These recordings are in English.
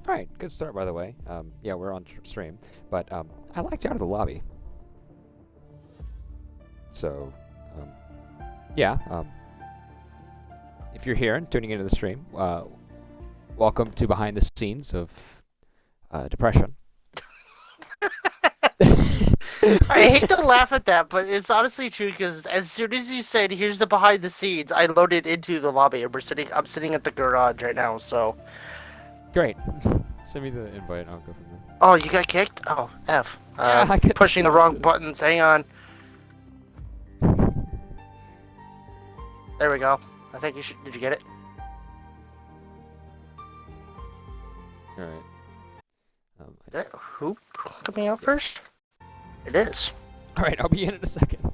All right, good start, by the way. Yeah, we're on stream, but I locked you out of the lobby. So, yeah, if you're here and tuning into the stream, welcome to behind the scenes of depression. I hate to laugh at that, but it's honestly true because as soon as you said, "Here's the behind the scenes," I loaded into the lobby, and I'm sitting at the garage right now. So. Great. Send me the invite, and I'll go from there. Oh, you got kicked? Oh, F. Yeah, I pushing the wrong buttons. Hang on. There we go. I think you should. Did you get it? All right. Is that who coming out first? It is. All right, I'll be in a second.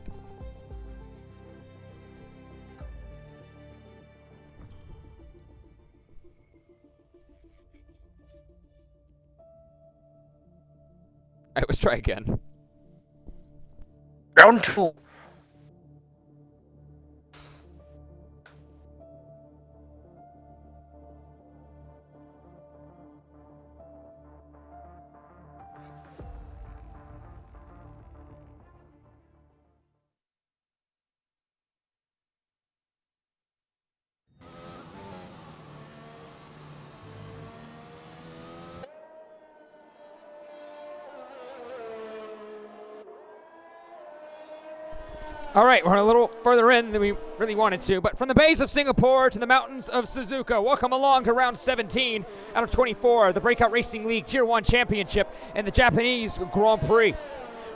All right, let's try again. Round 2. All right, we're a little further in than we really wanted to, but from the bays of Singapore to the mountains of Suzuka, welcome along to round 17 out of 24, the Breakout Racing League Tier 1 Championship and the Japanese Grand Prix.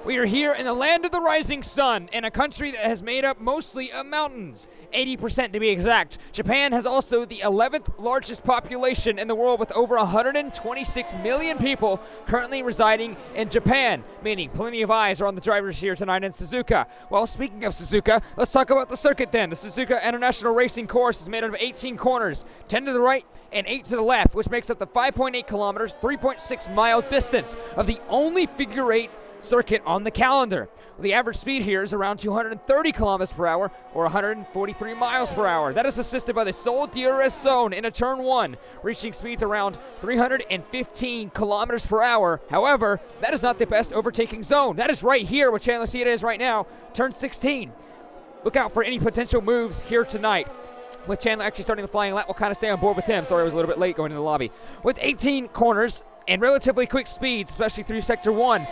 We are here in the land of the rising sun, in a country that has made up mostly of mountains, 80% to be exact. Japan has also the 11th largest population in the world with over 126 million people currently residing in Japan, meaning plenty of eyes are on the drivers here tonight in Suzuka. Well, speaking of Suzuka, let's talk about the circuit then. The Suzuka International Racing Course is made out of 18 corners, 10 to the right and 8 to the left, which makes up the 5.8 kilometers, 3.6 mile distance of the only figure 8 circuit on the calendar. The average speed here is around 230 kilometers per hour or 143 miles per hour. That is assisted by the sole DRS zone in a turn 1, reaching speeds around 315 kilometers per hour. However, that is not the best overtaking zone. That is right here, where Chandler Seat is right now, turn 16. Look out for any potential moves here tonight. With Chandler actually starting the flying lap, we'll kind of stay on board with him. Sorry, I was a little bit late going to the lobby. With 18 corners and relatively quick speeds, especially through Sector 1,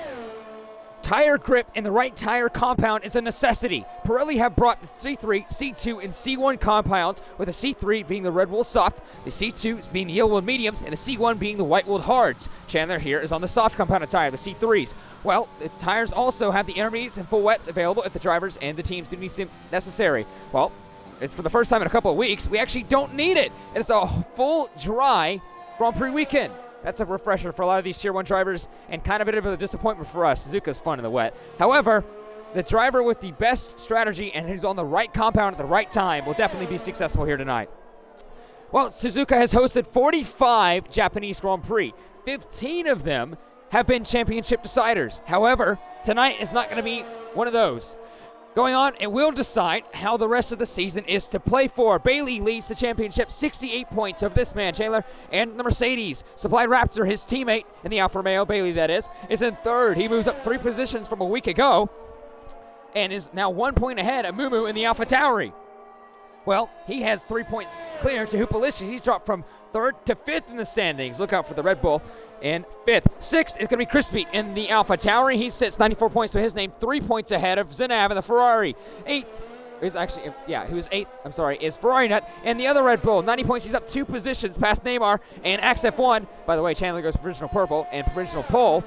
tire grip in the right tire compound is a necessity. Pirelli have brought the C3, C2, and C1 compounds, with the C3 being the red wool soft, the C2 being the yellow wool mediums, and the C1 being the white wool hards. Chandler here is on the soft compounded tire, the C3s. Well, the tires also have the intermediates and full wets available if the drivers and the teams do need necessary. Well, it's for the first time in a couple of weeks, we actually don't need it. It's a full dry Grand Prix weekend. That's a refresher for a lot of these Tier 1 drivers and kind of a bit of a disappointment for us. Suzuka's fun in the wet. However, the driver with the best strategy and who's on the right compound at the right time will definitely be successful here tonight. Well, Suzuka has hosted 45 Japanese Grand Prix. 15 of them have been championship deciders. However, tonight is not going to be one of those. Going on, it will decide how the rest of the season is to play for. Bailey leads the championship, 68 points of this man, Chandler, and the Mercedes. Supply Raptor, his teammate in the Alfa Romeo, Bailey that is in third. He moves up 3 positions from a week ago and is now 1 point ahead of Mumu in the Alfa Tauri. Well, he has 3 points clear to Hupalicious. He's dropped from third to fifth in the standings. Look out for the Red Bull in fifth. Sixth is going to be Crispy in the Alfa Tauri. He sits 94 points to his name, 3 points ahead of Zinav in the Ferrari. Eighth is actually, he was eighth, is Ferrari Nut and the other Red Bull. 90 points, he's up 2 positions past Neymar and Axe F1. By the way, Chandler goes provisional purple and provisional pole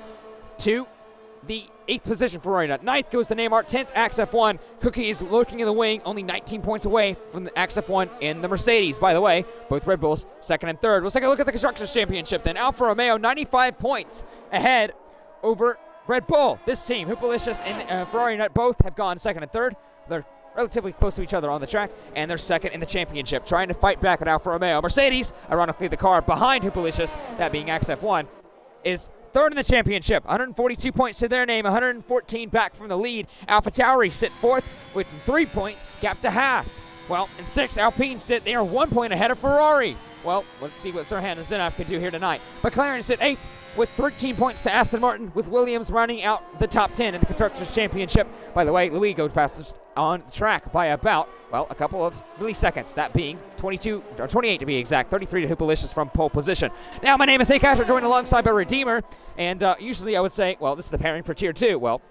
to the 8th position for Ferrari Nut. 9th goes to Neymar, 10th Axe F1. Cookie is lurking in the wing, only 19 points away from the Axe F1 in the Mercedes. By the way, both Red Bulls, 2nd and 3rd. Let's take a look at the Constructors' Championship then. Alfa Romeo, 95 points ahead over Red Bull. This team, Hupalicious and Ferrari Nut, both have gone 2nd and 3rd. They're relatively close to each other on the track, and they're 2nd in the championship, trying to fight back at Alfa Romeo. Mercedes, ironically the car behind Hupalicious, that being Axe F1, is 3rd in the championship, 142 points to their name, 114 back from the lead. Alfa Tauri sit 4th with 3 points, gap to Haas. Well, in 6th, Alpine sit, they are 1 point ahead of Ferrari. well, let's see what Sirhan and Zinov can do here tonight. McLaren's at 8th with 13 points to Aston Martin, with Williams running out the top 10 in the Constructors' Championship. By the way, Louis goes past on track by about, well, a couple of milliseconds, that being 22, or 28 to be exact, 33 to Hoopalicious from pole position. Now, my name is Asher, joined alongside by Redeemer, and usually I would say, well, this is the pairing for Tier 2. Well,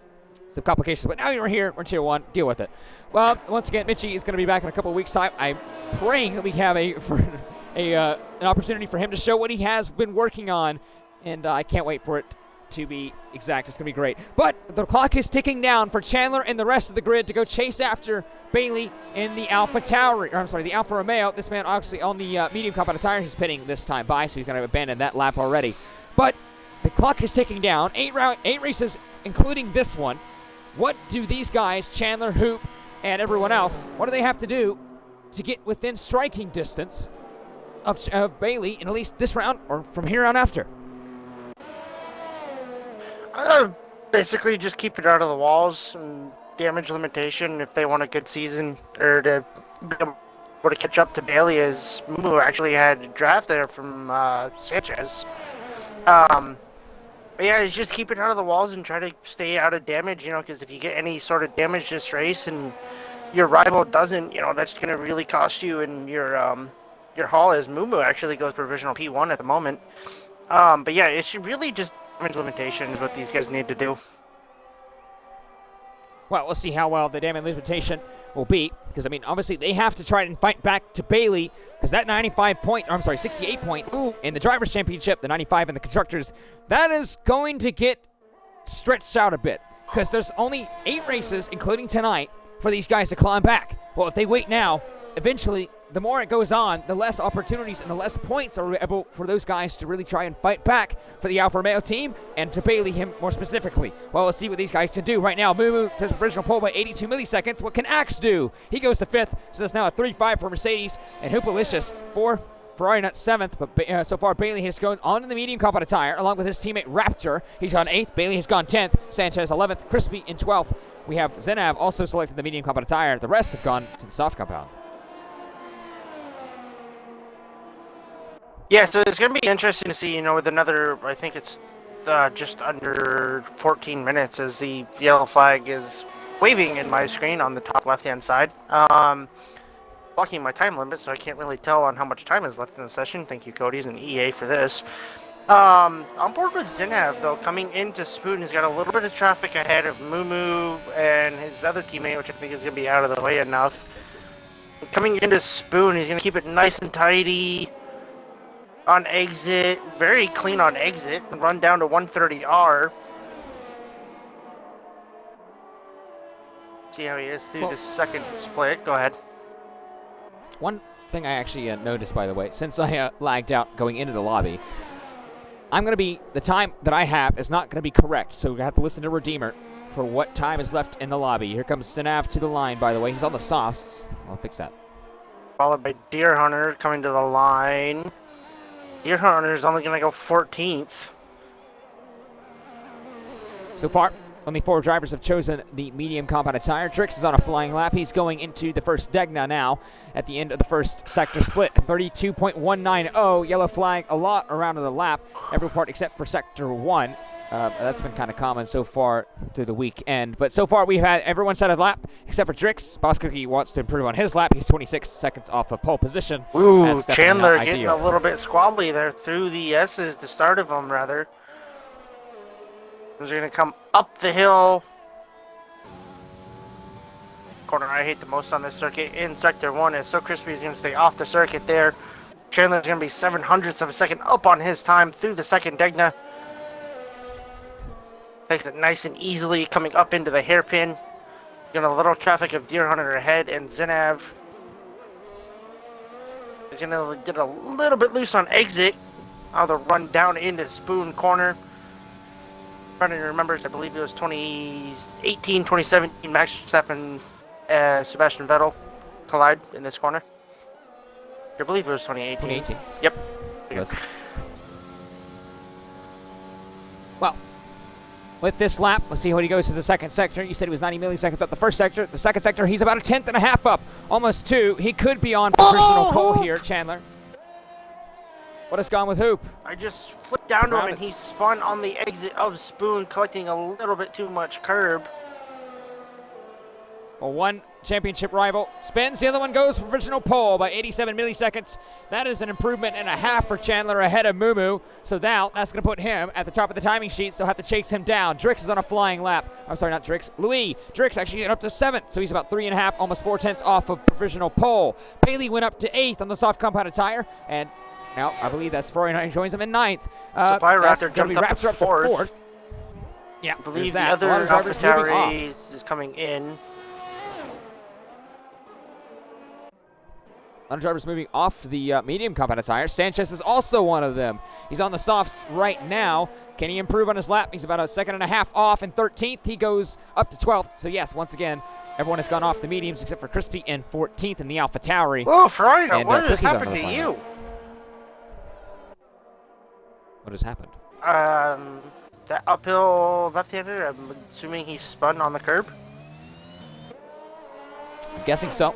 some complications, but now you're here, we're in Tier 1, deal with it. Well, once again, Mitchie is going to be back in a couple of weeks' time. I'm praying that we have an opportunity for him to show what he has been working on, and I can't wait for it to be exact. It's going to be great. But the clock is ticking down for Chandler and the rest of the grid to go chase after Bailey in the the Alfa Romeo. This man obviously on the medium compound tire. He's pitting this time by, so he's going to abandon that lap already. But the clock is ticking down. 8 races, including this one. What do these guys, Chandler, Hoop, and everyone else, what do they have to do to get within striking distance of Bailey in at least this round or from here on after? Basically just keep it out of the walls and damage limitation if they want a good season, or to be able to catch up to Bailey, as Mumu actually had a draft there from Sanchez. But yeah, it's just keep it out of the walls and try to stay out of damage, because if you get any sort of damage this race and your rival doesn't, that's going to really cost you in your haul, as Mumu actually goes provisional P1 at the moment. But yeah, it should really just damage limitation is what these guys need to do. Well, we'll see how well the damage limitation will be, because, I mean, obviously they have to try and fight back to Bailey, because that 68 points in the Drivers' Championship, the 95 in the Constructors, that is going to get stretched out a bit, because there's only 8 races, including tonight, for these guys to climb back. Well, if they wait now, eventually, the more it goes on, the less opportunities and the less points are able for those guys to really try and fight back for the Alfa Romeo team and to Bailey him more specifically. Well, we'll see what these guys can do right now. Mumu says original pole by 82 milliseconds. What can Axe do? He goes to 5th, so that's now a 3-5 for Mercedes, and Hoopalicious for Ferrari not 7th, but so far Bailey has gone on in the medium compound tire along with his teammate Raptor. He's on 8th. Bailey has gone 10th. Sanchez 11th. Crispy in 12th. We have Zenav also selected the medium compound tire. The rest have gone to the soft compound. Yeah, so it's going to be interesting to see, with another, I think it's just under 14 minutes as the yellow flag is waving in my screen on the top left-hand side. Blocking my time limit, so I can't really tell on how much time is left in the session. Thank you, Cody's and EA, for this. On board with Zinav, though, coming into Spoon, he's got a little bit of traffic ahead of Mumu and his other teammate, which I think is going to be out of the way enough. Coming into Spoon, he's going to keep it nice and tidy on exit, very clean on exit, and run down to 130R. See how he is through the second split. Go ahead. One thing I actually noticed, by the way, since I lagged out going into the lobby, the time that I have is not going to be correct, so we have to listen to Redeemer for what time is left in the lobby. Here comes Sinav to the line, by the way. He's on the softs. I'll fix that. Followed by Deer Hunter coming to the line. Deer Hunter is only going to go 14th. So far, only 4 drivers have chosen the medium compound tire. Drix is on a flying lap. He's going into the first Degna now at the end of the first sector split. 32.190. Yellow flag a lot around the lap. Every part except for sector 1. That's been kind of common so far through the weekend. But so far, we've had everyone set a lap except for Drix. Boss Cookie wants to improve on his lap. He's 26 seconds off of pole position. Ooh, Chandler getting a little bit squabbly there through the S's, the start of them, rather. Those are going to come up the hill. Corner I hate the most on this circuit in sector 1 is so crispy. He's going to stay off the circuit there. Chandler's going to be 0.07 of a second up on his time through the second Degna. Takes it nice and easily coming up into the hairpin. Got a little traffic of Deer Hunter ahead, and Zinav is going to get a little bit loose on exit. Now the run down into Spoon corner. Trying to remember, I believe it was 2018, 2017, Max Verstappen and Sebastian Vettel collide in this corner. I believe it was 2018. 2018. Yep. Yes. Well, with this lap, let's see what he goes to the second sector. You said he was 90 milliseconds up the first sector. The second sector, he's about 1/10 and a half up. Almost 2. He could be on for personal pole here, Chandler. What has gone with Hoop? I just flipped down to him and he spun on the exit of Spoon, collecting a little bit too much curb. Well, one championship rival spins, the other one goes for provisional pole by 87 milliseconds. That is an improvement and a half for Chandler ahead of Mumu. So now that's going to put him at the top of the timing sheet, so have to chase him down. Drix is on a flying lap. I'm sorry, not Drix. Louis. Drix actually went up to 7th, so he's about 3.5, almost 4/10 off of provisional pole. Bailey went up to 8th on the soft compounded tire, and now I believe that's Florian joins him in 9th. So Raptor jumped up to 4th. Yeah, I believe the other AlphaTauri is coming in. A lot of drivers moving off the medium compounded tire. Sanchez is also one of them. He's on the softs right now. Can he improve on his lap? He's about a 1.5 off in 13th. He goes up to 12th. So yes, once again, everyone has gone off the mediums except for Crispy in 14th in the AlphaTauri. Oh, Friday, what has happened to you? What has happened? That uphill left-hander, I'm assuming he spun on the curb? I'm guessing so.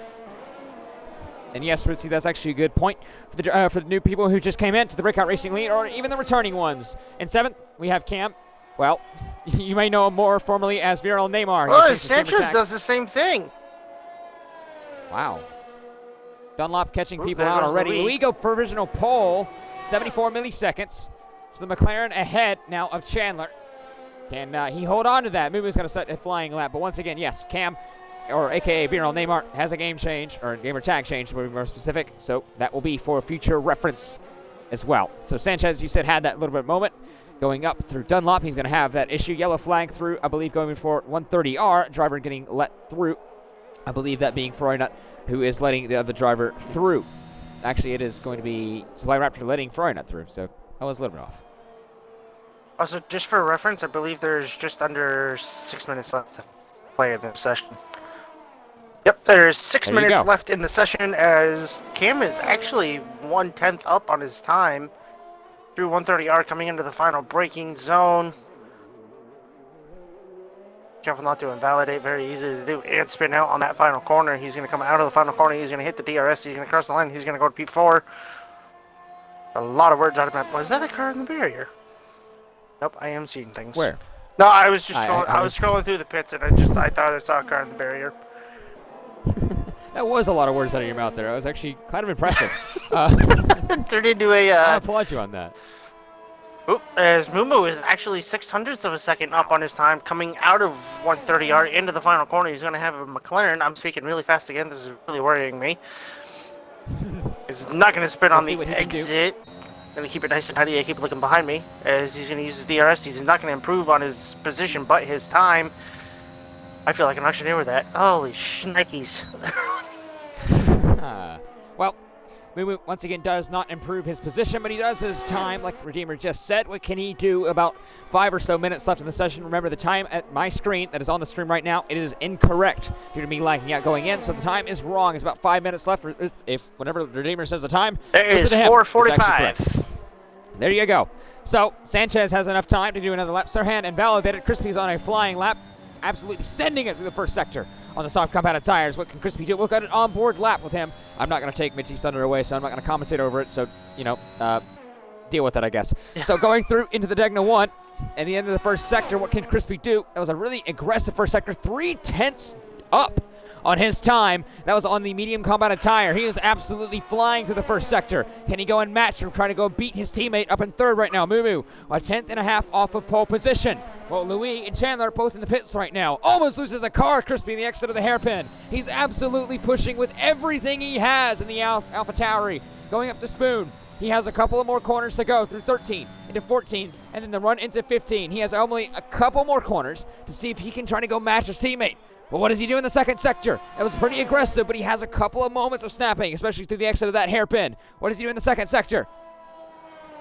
And yes, Ritzy, that's actually a good point for the new people who just came into the Breakout Racing League, or even the returning ones. In 7th, we have Cam. Well, you may know him more formally as BRL Neymar. Oh, Sanchez does the same thing. Wow. Dunlop catching people out already. Louis go provisional pole, 74 milliseconds. So the McLaren ahead now of Chandler. Can he hold on to that? Mumu's going to set a flying lap. But once again, yes, Cam, or a.k.a. BRL Neymar, has a game change, or gamer tag change to be more specific. So that will be for future reference as well. So Sanchez, you said, had that little bit of moment. Going up through Dunlop, he's going to have that issue. Yellow flag through, I believe, going for 130R. Driver getting let through. I believe that being Freunut, who is letting the other driver through. Actually, it is going to be Supply Raptor letting Freunut through. So I was a little bit off. Also, just for reference, I believe there's just under 6 minutes left to play in this session. Yep, there's 6 minutes left in the session as Cam is actually 1/10 up on his time through 130R coming into the final braking zone. Careful not to invalidate, very easy to do, and spin out on that final corner. He's going to come out of the final corner, he's going to hit the DRS, he's going to cross the line, he's going to go to P4. A lot of words out of my... Was that a car in the barrier? Nope, I am seeing things. Where? No, I was just I was scrolling through the pits and I thought I saw a car in the barrier. That was a lot of words out of your mouth there. That was actually kind of impressive. Turned into a... I applaud you on that. Oop, as Mumu is actually 0.06 of a second up on his time, coming out of 130R into the final corner. He's going to have a McLaren. I'm speaking really fast again. This is really worrying me. He's not going to spin on the exit. Going to keep it nice and tidy. Keep looking behind me as he's going to use his DRS. He's not going to improve on his position, but his time. I feel like an auctioneer with that. Holy shnikes. Well, Mumu once again does not improve his position, but he does his time, like Redeemer just said. What can he do? About 5 or so minutes left in the session. Remember, the time at my screen that is on the stream right now, it is incorrect due to me lagging out going in, so the time is wrong. It's about 5 minutes left. If whenever Redeemer says the time, it is 4:45. There you go. So Sanchez has enough time to do another lap. Sirhan invalidated. Crispy's on a flying lap, absolutely sending it through the first sector on the soft compounded tires. What can Crispy do? We'll get an onboard lap with him. I'm not going to take Mitchie's thunder away, so I'm not going to compensate over it. So, you know, deal with it, I guess. So going through into the Degna 1, at the end of the first sector, what can Crispy do? That was a really aggressive first sector, 3/10 up on his time. That was on the medium compounded tire. He is absolutely flying through the first sector. Can he go and match or try to go beat his teammate up in third right now? Mumu, a 10.5 off of pole position. Well, Louis and Chandler are both in the pits right now. Almost loses the car. Crispy in the exit of the hairpin. He's absolutely pushing with everything he has in the AlphaTauri. Going up to Spoon. He has a couple of more corners to go through 13 into 14 and then the run into 15. He has only a couple more corners to see if he can try to go match his teammate. Well, what does he do in the second sector? That was pretty aggressive, but he has a couple of moments of snapping, especially through the exit of that hairpin. What does he do in the second sector?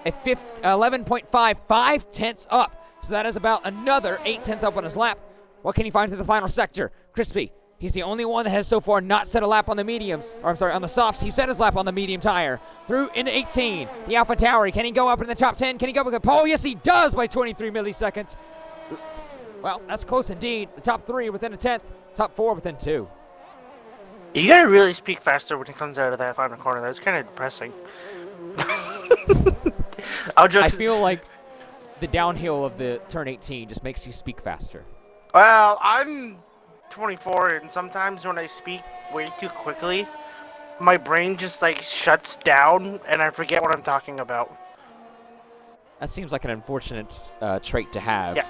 A 11.5, 5/10 up. So that is about another 8/10 up on his lap. What can he find through the final sector? Crispy. He's the only one that has so far not set a lap on the mediums. Or I'm sorry, on the softs. He set his lap on the medium tire. Through into 18. The AlphaTauri. Can he go up in the top 10? Can he go with the pole? Yes, he does by 23 milliseconds. Well, that's close indeed. The top 3 within a 10th. Top 4 within 2. You gotta really speak faster when it comes out of that final corner. That's kind of depressing. I feel like the downhill of the turn 18 just makes you speak faster. Well, I'm 24, and sometimes when I speak way too quickly, my brain just like shuts down, and I forget what I'm talking about. That seems like an unfortunate trait to have. Yeah,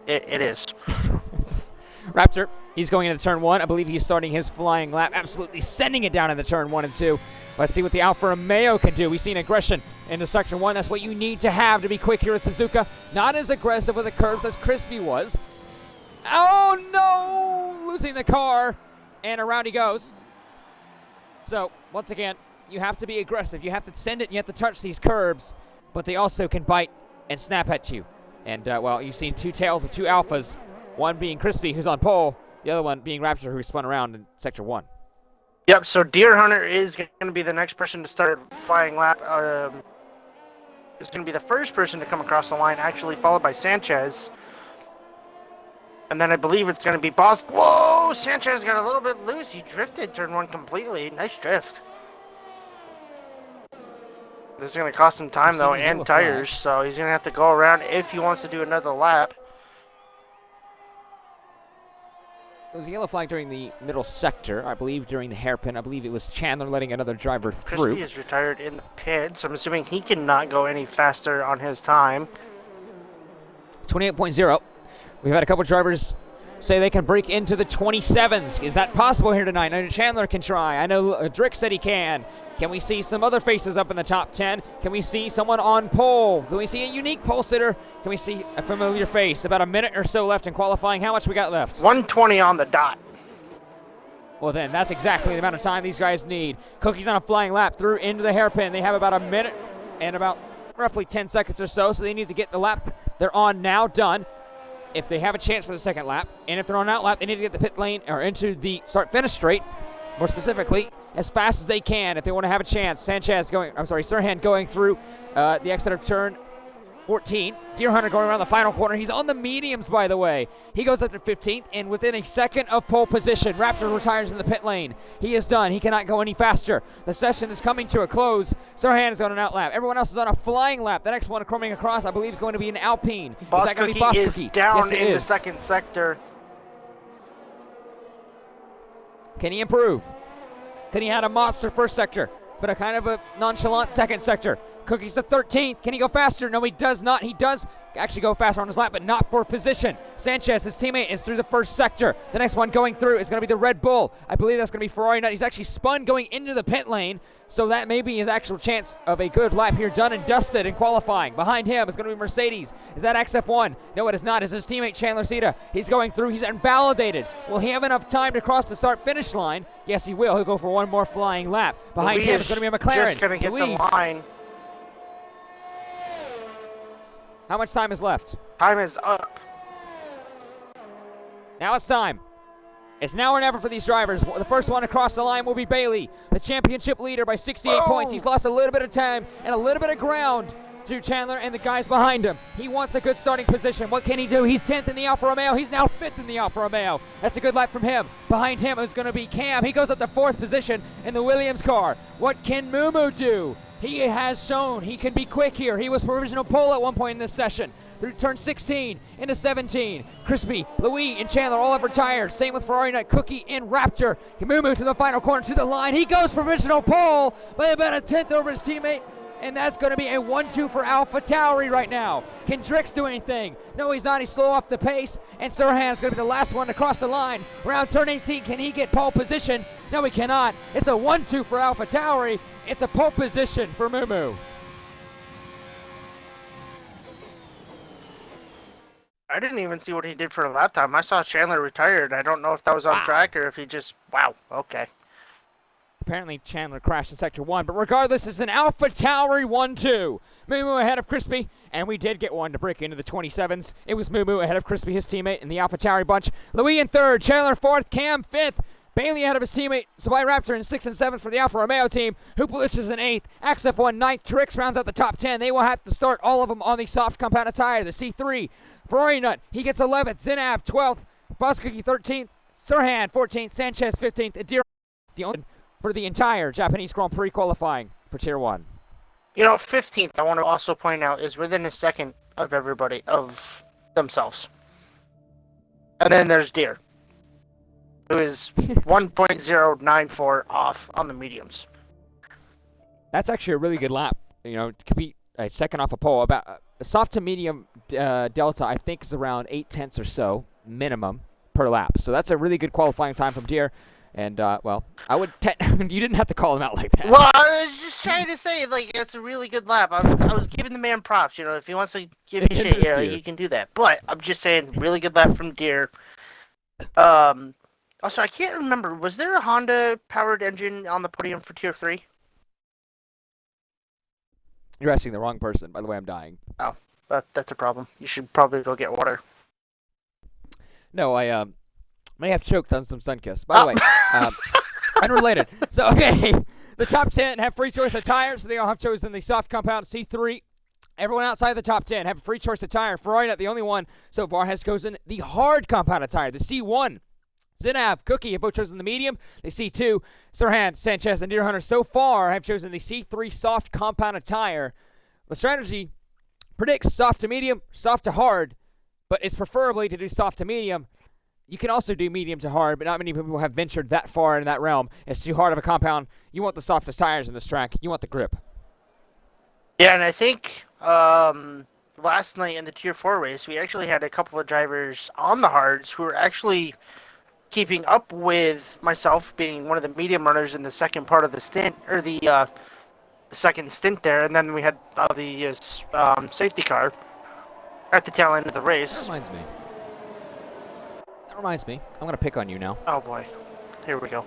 it is. Raptor, he's going into turn 1. I believe he's starting his flying lap, absolutely sending it down in the turn 1 and 2. Let's see what the Alfa Romeo can do. We've seen aggression into Sector 1. That's what you need to have to be quick here at Suzuka. Not as aggressive with the curves as Crispy was. Oh, no! Losing the car, and around he goes. So, once again, you have to be aggressive. You have to send it, and you have to touch these curbs, but they also can bite and snap at you. And, well, you've seen two tails of two Alphas. One being Crispy, who's on pole. The other one being Raptor, who spun around in Sector 1. Yep, so Deer Hunter is going to be the next person to start flying lap. Is going to be the first person to come across the line, actually, followed by Sanchez. And then I believe it's going to be Boss. Whoa! Sanchez got a little bit loose. He drifted turn 1 completely. Nice drift. This is going to cost him time, though, and tires. So he's going to have to go around if he wants to do another lap. There was a yellow flag during the middle sector, I believe during the hairpin. I believe it was Chandler letting another driver through. Crispy is retired in the pit, so I'm assuming he cannot go any faster on his time. 28.0. We've had a couple drivers say they can break into the 27s. Is that possible here tonight? I know Chandler can try. I know Drick said he can. Can we see some other faces up in the top 10? Can we see someone on pole? Can we see a unique pole sitter? Can we see a familiar face? About a minute or so left in qualifying. How much we got left? 120 on the dot. Well then, that's exactly the amount of time these guys need. Cookie's on a flying lap through into the hairpin. They have about a minute and about roughly 10 seconds or so they need to get the lap they're on now done if they have a chance for the second lap. And if they're on out lap, they need to get the pit lane or into the start-finish straight, more specifically, as fast as they can if they want to have a chance. Sirhan going through the exit of turn 14. Deer Hunter going around the final corner. He's on the mediums, by the way. He goes up to 15th, and within a second of pole position, Raptor retires in the pit lane. He is done. He cannot go any faster. The session is coming to a close. Sirhan is on an out lap. Everyone else is on a flying lap. The next one coming across, I believe, is going to be an Alpine. Boss Is that going to be Cookie Boss is Cookie? down Yes, it in the is. second sector. Can he improve? Can he add a monster first sector, but a kind of a nonchalant second sector? Cookie's the 13th. Can he go faster? No, he does not. He does actually go faster on his lap, but not for position. Sanchez, his teammate, is through the first sector. The next one going through is going to be the Red Bull. I believe that's going to be Ferrari Nut. He's actually spun going into the pit lane, so that may be his actual chance of a good lap here done and dusted in qualifying. Behind him is going to be Mercedes. Is that XF1? No, it is not. It's his teammate, Chandler Sita. He's going through. He's invalidated. Will he have enough time to cross the start-finish line? Yes, he will. He'll go for one more flying lap. Behind him is going to be a McLaren. Just going to get the line. How much time is left? Time is up. Now it's time. It's now or never for these drivers. The first one across the line will be Bailey, the championship leader by 68 points. He's lost a little bit of time and a little bit of ground to Chandler and the guys behind him. He wants a good starting position. What can he do? He's 10th in the Alfa Romeo. He's now 5th in the Alfa Romeo. That's a good lap from him. Behind him is going to be Cam. He goes up to 4th position in the Williams car. What can Mumu do? He has shown he can be quick here. He was provisional pole at one point in this session. Through turn 16 into 17. Crispy, Louis, and Chandler all have retired. Same with Ferrari Nut, Cookie, and Raptor. Mumu to the final corner to the line. He goes provisional pole by about a 10th over his teammate. And that's going to be a 1-2 for Alpha Tauri right now. Can Drix do anything? No, he's not. He's slow off the pace. And Sirhan is going to be the last one to cross the line. Around turn 18, can he get pole position? No, he cannot. It's a 1-2 for Alpha Tauri. It's a pole position for Mumu. I didn't even see what he did for a lap time. I saw Chandler retired. I don't know if that was on track or if he just... Wow, okay. Apparently Chandler crashed in Sector 1, but regardless, it's an Alpha Tauri 1-2. Mumu ahead of Crispy, and we did get one to break into the 27s. It was Mumu ahead of Crispy, his teammate, in the Alpha Tauri bunch. Louis in 3rd, Chandler 4th, Cam 5th. Bailey ahead of his teammate, Sabai Raptor in 6th and 7th for the Alfa Romeo team. Hoopalis is in 8th. XF1 9th. Trix rounds out the top 10. They will have to start all of them on the soft compounded tire, the C3. Ferrari Nut, he gets 11th. Zinav 12th. Boss Cookie 13th. Sirhan 14th. Sanchez 15th. And Deer for the entire Japanese Grand Prix qualifying for Tier 1. 15th, I want to also point out, is within a second of everybody, of themselves. And then there's Deer, who is 1.094 off on the mediums. That's actually a really good lap. To compete a second off a pole. About a soft to medium delta, I think, is around 8/10 or so minimum per lap. So that's a really good qualifying time from Deer. And, well, I would you didn't have to call him out like that. Well, I was just trying to say, it's a really good lap. I was giving the man props, if he wants to give me shit, he can do that. But I'm just saying, really good lap from Deer. Also, I can't remember, was there a Honda-powered engine on the podium for Tier 3? You're asking the wrong person. By the way, I'm dying. Oh, that's a problem. You should probably go get water. No, I may have choked on some Sunkist. By the way, unrelated. So, okay, the top 10 have free choice of tires. So they all have chosen the soft compound C3. Everyone outside the top 10 have a free choice of tire. Ferrari, not the only one so far, has chosen the hard compounded tire, the C1. Zinab, Cookie have both chosen the medium. The C2, Sirhan, Sanchez, and Deer Hunter so far have chosen the C3 soft compounded tire. The strategy predicts soft to medium, soft to hard, but it's preferably to do soft to medium. You can also do medium to hard, but not many people have ventured that far in that realm. It's too hard of a compound. You want the softest tires in this track. You want the grip. Yeah, and I think last night in the Tier 4 race, we actually had a couple of drivers on the hards who were actually keeping up with myself, being one of the medium runners in the second part of the stint, or the second stint there, and then we had the safety car at the tail end of the race. That reminds me. I'm going to pick on you now. Oh boy. Here we go.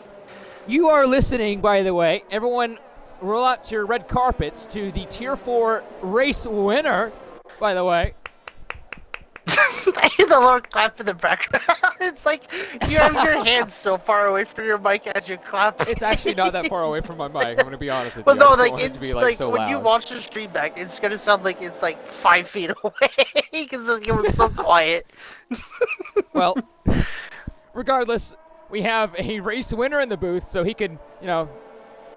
You are listening, by the way. Everyone, roll out your red carpets to the Tier 4 race winner, by the way. I hear the little clap in the background. It's like you have your hands so far away from your mic as you're clapping. It's actually not that far away from my mic. I'm going to be honest with you. Well, no, it's like so when loud. you watch the stream back, it's going to sound like it's like 5 feet away because it was so quiet. Well, regardless, we have a race winner in the booth, so he can,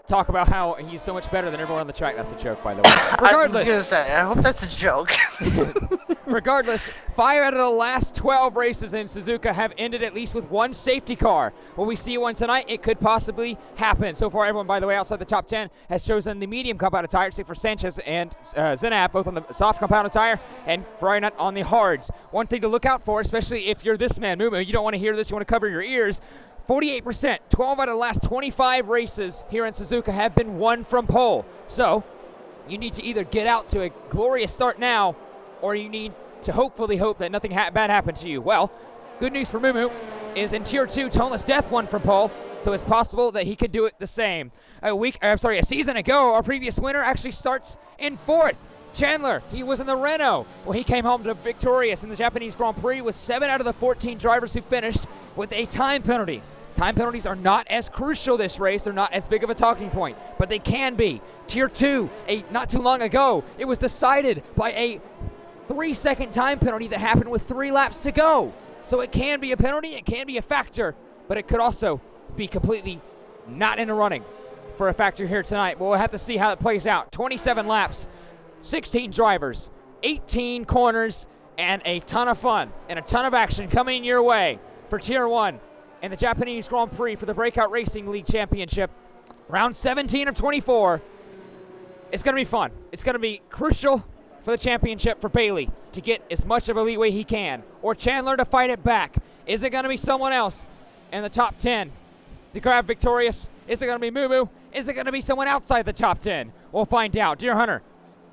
talk about how he's so much better than everyone on the track. That's a joke, by the way. Regardless, I was going to say, I hope that's a joke. Regardless, 5 out of the last 12 races in Suzuka have ended at least with one safety car. Will we see one tonight? It could possibly happen. So far, everyone, by the way, outside the top 10 has chosen the medium compounded tire, except for Sanchez and Zenap, both on the soft compounded tire, and Ferrari not on the hards. One thing to look out for, especially if you're this man, Mumu, you don't want to hear this, you want to cover your ears. 48%, 12 out of the last 25 races here in Suzuka have been won from pole. So, you need to either get out to a glorious start now, or you need to hopefully hope that nothing bad happened to you. Well, good news for Mumu is in Tier 2, Toneless Death won from pole, so it's possible that he could do it the same. A season ago, our previous winner actually starts in 4th. Chandler, he was in the Renault. Well, he came home to victorious in the Japanese Grand Prix with 7 out of the 14 drivers who finished with a time penalty. Time penalties are not as crucial this race. They're not as big of a talking point, but they can be. Tier 2, not too long ago, it was decided by a 3-second time penalty that happened with 3 laps to go. So it can be a penalty, it can be a factor, but it could also be completely not in the running for a factor here tonight. But we'll have to see how it plays out. 27 laps, 16 drivers, 18 corners, and a ton of fun and a ton of action coming your way for Tier 1 and the Japanese Grand Prix for the Breakout Racing League Championship. Round 17 of 24. It's going to be fun. It's going to be crucial for the championship for Bailey to get as much of a leeway he can, or Chandler to fight it back. Is it going to be someone else in the top 10 to grab victorious? Is it going to be Mumu? Is it going to be someone outside the top 10? We'll find out. Deer Hunter,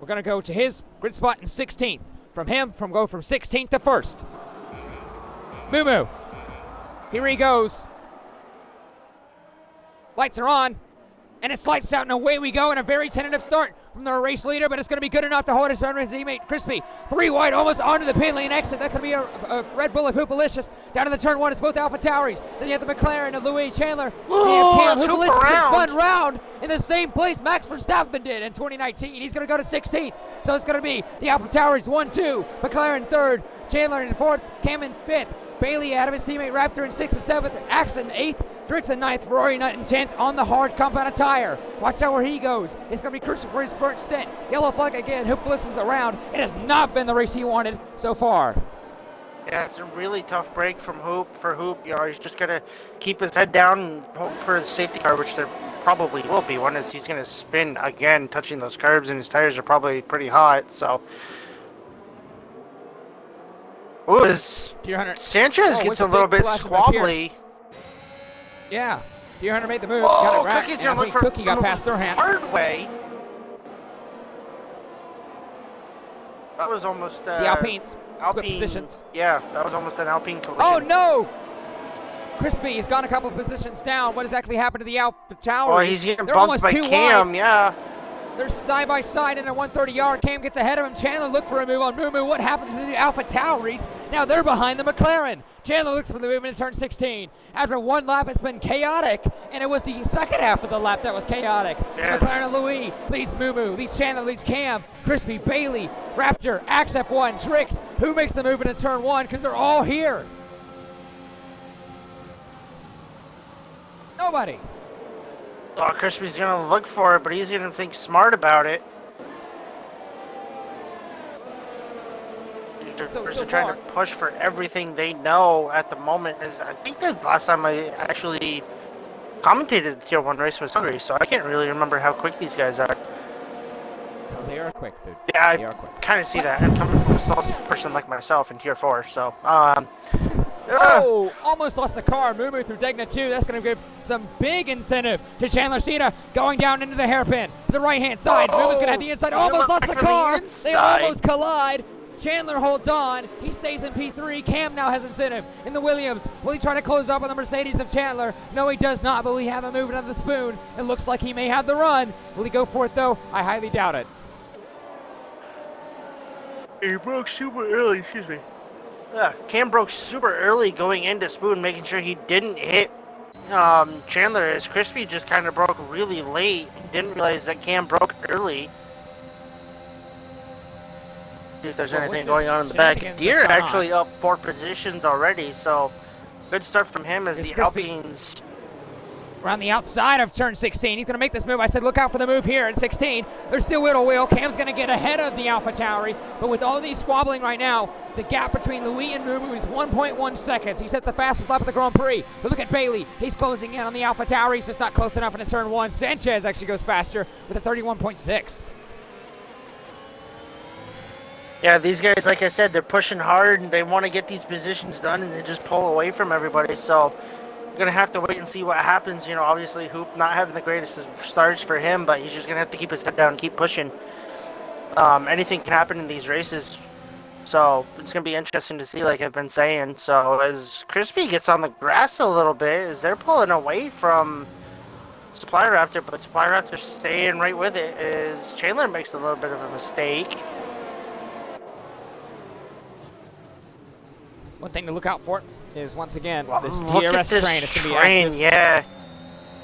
we're going to go to his grid spot in 16th. From 16th to 1st. Mumu. Here he goes. Lights are on, and it's lights out, and away we go in a very tentative start from the race leader, but it's going to be good enough to hold his teammate Crispy. 3 wide, almost onto the pit lane exit. That's going to be a Red Bull of Hoopalicious. Down to the turn 1, it's both Alpha Tauris. Then you have the McLaren of Louis Chandler. Oh, the Hoopalicious fun round in the same place Max Verstappen did in 2019. He's going to go to 16th. So it's going to be the Alpha Tauris 1-2, McLaren 3rd, Chandler in 4th, Cam in 5th. Bailey out of his teammate Raptor in 6th and 7th. Axe in 8th. Drix in 9th. Rory Knight in 10th on the hard compound tire. Watch out where he goes. It's going to be crucial for his first stint. Yellow flag again. Hopefulness is around. It has not been the race he wanted so far. Yeah, it's a really tough break from Hoop. You know, he's just gonna keep his head down and hope for the safety car, which there probably will be one, as he's gonna spin again, touching those curbs, and his tires are probably pretty hot. So, ooh, Sanchez gets a little bit squabbly. Yeah, Deer Hunter made the move. Got it right. Cookie's gonna look for Cookie got past Sirhan. Hard way. That was almost the Alpines. Alpine positions. Yeah, that was almost an Alpine collision. Oh no! Crispy has gone a couple positions down. What has actually happened to the Alpha Tower? Oh, he's getting bumped by Cam, wide. Yeah. They're side by side in a 130 yard. Cam gets ahead of him. Chandler looked for a move on Moo. What happened to the Alpha Tauris? Now they're behind the McLaren. Chandler looks for the move in turn 16. After one lap, it's been chaotic, and it was the second half of the lap that was chaotic. Yes. McLaren and Louis leads Moo, leads Chandler, leads Cam, Crispy, Bailey, Raptor, Axe F1, Drix. Who makes the move into turn 1? Because they're all here. Nobody. Oh, Crispy's gonna look for it, but he's gonna think smart about it. They're trying to push for everything they know at the moment. I think the last time I actually commentated the Tier 1 race was Hungary, so I can't really remember how quick these guys are. Oh, they are quick, dude. Yeah, I kind of see that. I'm coming from a slow person like myself in Tier 4, so... Oh, almost lost the car. Moo through Degna 2. That's going to give some big incentive to Chandler Cena going down into the hairpin. The right-hand side. Moo's going to have the inside. Almost lost the car. They almost collide. Chandler holds on. He stays in P3. Cam now has incentive in the Williams. Will he try to close up on the Mercedes of Chandler? No, he does not. But we have him moving on the spoon. It looks like he may have the run. Will he go for it, though? I highly doubt it. He broke super early. Excuse me. Cam broke super early going into Spoon, making sure he didn't hit Chandler, as Crispy just kind of broke really late. Didn't realize that Cam broke early. See if there's anything going on in the back. Deer actually up 4 positions already, so good start from him as the Alpines. Around the outside of turn 16. He's going to make this move. I said look out for the move here at 16. There's still Whittle Wheel. Cam's going to get ahead of the Alpha Tauri. But with all these squabbling right now, the gap between Louis and Moo is 1.1 seconds. He sets the fastest lap of the Grand Prix. But look at Bailey. He's closing in on the Alpha Tauri. He's just not close enough into turn 1. Sanchez actually goes faster with a 31.6. Yeah, these guys, like I said, they're pushing hard and they want to get these positions done, and they just pull away from everybody. So we're going to have to wait and see what happens. You know, obviously Hoop not having the greatest of starts for him, but he's just going to have to keep his head down and keep pushing. Anything can happen in these races. So it's going to be interesting to see, like I've been saying. So as Crispy gets on the grass a little bit, as they're pulling away from Supply Raptor, but Supply Raptor's staying right with it, as Chandler makes a little bit of a mistake. One thing to look out for is, once again, this Look DRS at this train is going to be active.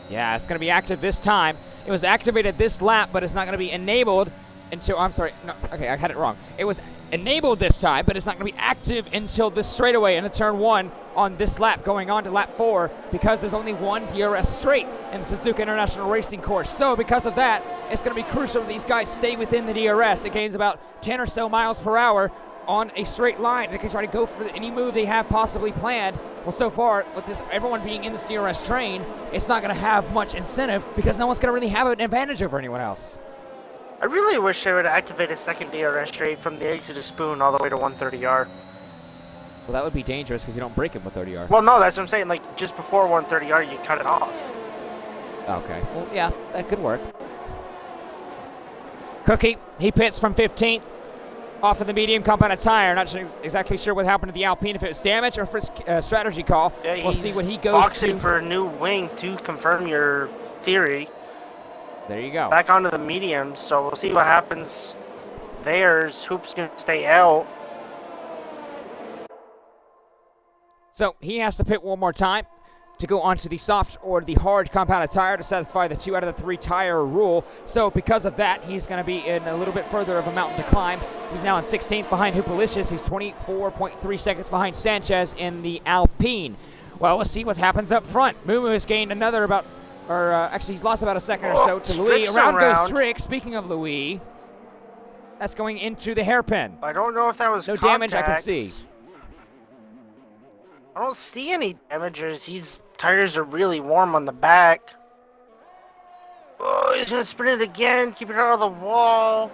Yeah, it's going to be active this time. It was activated this lap, but it's not going to be enabled until, I'm sorry, no, okay, I had it wrong. It was enabled this time, but it's not going to be active until this straightaway in the turn 1 on this lap, going on to lap 4, because there's only one DRS straight in the Suzuka International Racing Course. So because of that, it's going to be crucial that these guys stay within the DRS. It gains about 10 or so miles per hour on a straight line. They can try to go for any move they have possibly planned. Well, so far, with this everyone being in this DRS train, it's not going to have much incentive because no one's going to really have an advantage over anyone else. I really wish they would activate a second DRS straight from the exit of Spoon all the way to 130R. Well, that would be dangerous because you don't break it with 30R. Well, no, that's what I'm saying. Like, just before 130R, you cut it off. Okay. Well, yeah, that could work. Cookie, he pits from 15th. Off of the medium compounded tire. Not exactly sure what happened to the Alpine, if it was damage or for strategy call. Yeah, we'll see what he goes boxing for a new wing to confirm your theory. There you go. Back onto the mediums, so we'll see what happens. There's Hoop's going to stay out. So he has to pit one more time. to go onto the soft or the hard compounded tire to satisfy the 2 out of the 3 tire rule. So because of that, he's going to be in a little bit further of a mountain to climb. He's now in 16th behind Hoopalicious, who's 24.3 seconds behind Sanchez in the Alpine. Well, let's see what happens up front. Mumu has gained another actually he's lost about a second or so to Louis. Around goes Trick. Speaking of Louis, that's going into the hairpin. I don't know if that was no contact. damage I can see. I don't see any damages. His tires are really warm on the back. Oh, he's gonna sprint it again. Keep it out of the wall.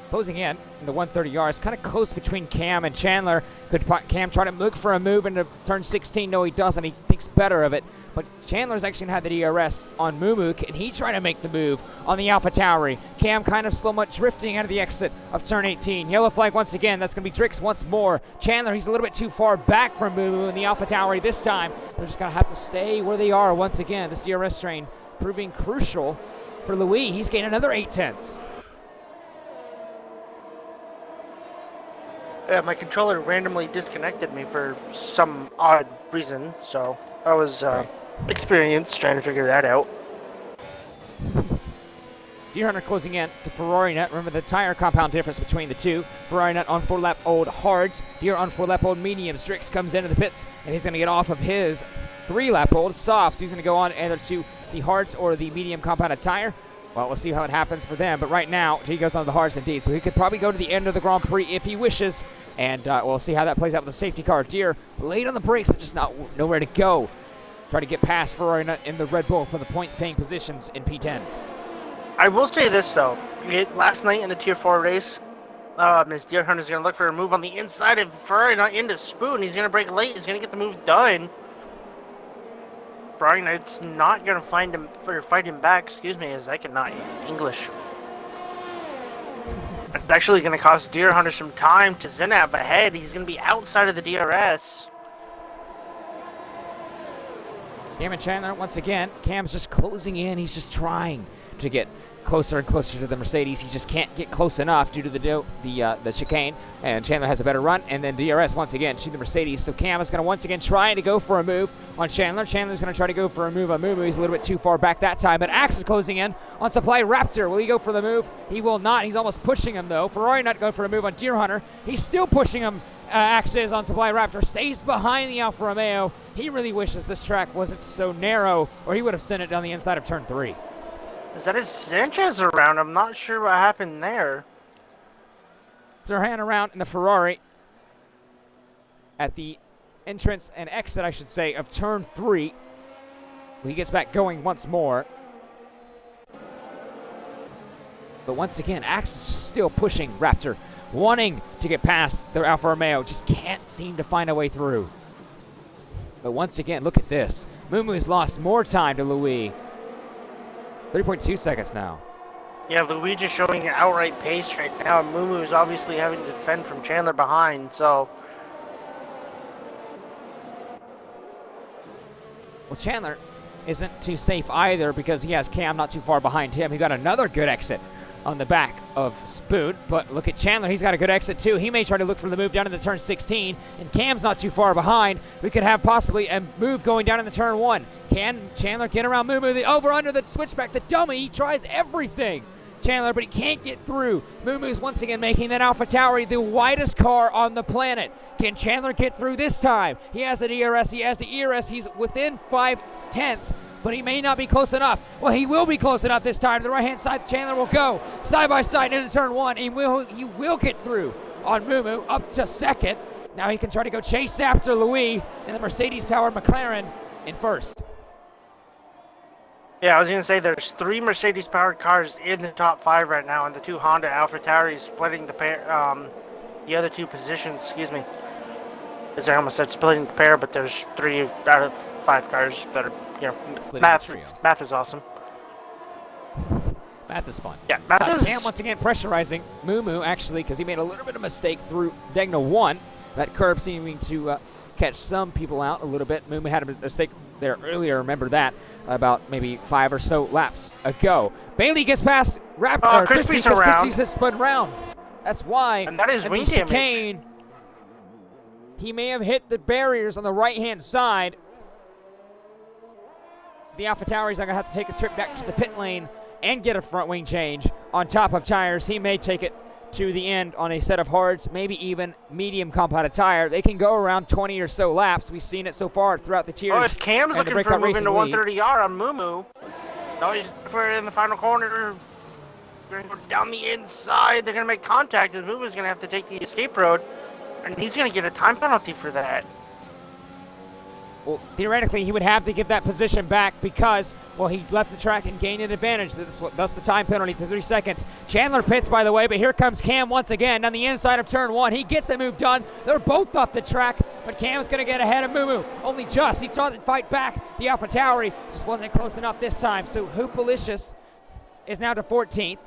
Closing in the 130 yards, kind of close between Cam and Chandler. Could Cam try to look for a move into turn 16? No, he doesn't. He thinks better of it. But Chandler's actually had the DRS on Mumu. Can he try to make the move on the Alpha Tauri? Cam kind of slow much drifting out of the exit of turn 18. Yellow flag once again. That's going to be Drix once more. Chandler, he's a little bit too far back from Mumu in the Alpha Tauri this time. They're just going to have to stay where they are once again. This DRS train proving crucial for Louis. He's gained another 8 tenths. Yeah, my controller randomly disconnected me for some odd reason, so I was experienced trying to figure that out. Deer Hunter closing in to Ferrari Nut. Remember the tire compound difference between the two. Ferrari Nut on 4-lap old hards. Deer on 4-lap old mediums. Strix comes into the pits, and he's going to get off of his 3-lap old softs. So he's going to go on either to the hards or the medium compounded tire. Well, we'll see how it happens for them. But right now, he goes on the hards indeed. So he could probably go to the end of the Grand Prix if he wishes. And we'll see how that plays out with the safety car. Deer late on the brakes, but just nowhere to go. Try to get past Ferrari Nut in the Red Bull for the points-paying positions in P10. I will say this, though. Last night in the Tier 4 race, Ms. Deer Hunter's going to look for a move on the inside of Ferrari Nut into Spoon. He's going to break late. He's going to get the move done. Ferrari Nut's not going to fight him back, as I cannot English. It's actually going to cost Deer Hunter some time to Zenab ahead. He's going to be outside of the DRS. Cam and Chandler once again. Cam's just closing in. He's just trying to get closer and closer to the Mercedes. He just can't get close enough due to the chicane. And Chandler has a better run. And then DRS once again to the Mercedes. So Cam is going to once again try to go for a move on Chandler. Chandler's going to try to go for a move on Mumu. He's a little bit too far back that time. But Axe is closing in on Supply Raptor. Will he go for the move? He will not. He's almost pushing him though. Ferrari not going for a move on Deer Hunter. He's still pushing him. Axe is on Supply Raptor. Stays behind the Alfa Romeo. He really wishes this track wasn't so narrow, or he would have sent it down the inside of turn 3. Is that his Sanchez around? I'm not sure what happened there. Zerhan around in the Ferrari at the entrance and exit, I should say, of turn 3. He gets back going once more. But once again, Axe is still pushing Raptor, wanting to get past their Alfa Romeo, just can't seem to find a way through. But once again, look at this. Mumu's lost more time to Louis. 3.2 seconds now. Yeah, Luigi's showing an outright pace right now, and Mumu is obviously having to defend from Chandler behind, so... Well, Chandler isn't too safe either because he has Cam not too far behind him. He got another good exit on the back of Spoon, but look at Chandler. He's got a good exit too. He may try to look for the move down in the turn 16, and Cam's not too far behind. We could have possibly a move going down in the turn 1. Can Chandler get around Mumu? The over under the switchback, the dummy. He tries everything, Chandler, but he can't get through. Mumu's once again making that Alpha Tauri the widest car on the planet. Can Chandler get through this time? He has the DRS. He has the ERS. He's within 5 tenths. But he may not be close enough. Well, he will be close enough this time. To the right-hand side, Chandler will go side by side into turn 1. He will get through on Mumu up to second. Now he can try to go chase after Louis in the Mercedes-powered McLaren in first. Yeah, I was going to say there's 3 Mercedes-powered cars in the top 5 right now, and the 2 Honda Alfa Tauris splitting the pair, the other 2 positions, as I almost said splitting the pair, but there's 3 out of 5 cars that are, math is awesome. Math is fun. Yeah, math is... Cam once again pressurizing Mumu, actually, because he made a little bit of mistake through Degna 1. That curb seeming to catch some people out a little bit. Mumu had a mistake there earlier, remember that, about maybe 5 or so laps ago. Bailey gets past Raptor. Crispy's around. Crispy's has spun around. That's why And that is at wing the damage. chicane, he may have hit the barriers on the right-hand side. So the AlphaTauri's are going to have to take a trip back to the pit lane and get a front wing change on top of tires. He may take it to the end on a set of hards, maybe even medium compounded tire. They can go around 20 or so laps. We've seen it so far throughout the tiers. Oh, it's Cam's and the looking for Breakout a move Racing into lead. 130R on Moo. No, he's for it in the final corner. They're going to go down the inside. They're going to make contact, and Moo's going to have to take the escape road, and he's going to get a time penalty for that. Well, theoretically, he would have to give that position back because, well, he left the track and gained an advantage. Thus the time penalty to 3 seconds. Chandler pits, by the way, but here comes Cam once again down the inside of turn 1. He gets the move done. They're both off the track, but Cam's going to get ahead of Moo. Only just. He tried to fight back. The AlphaTauri just wasn't close enough this time. So Hoopalicious is now to 14th.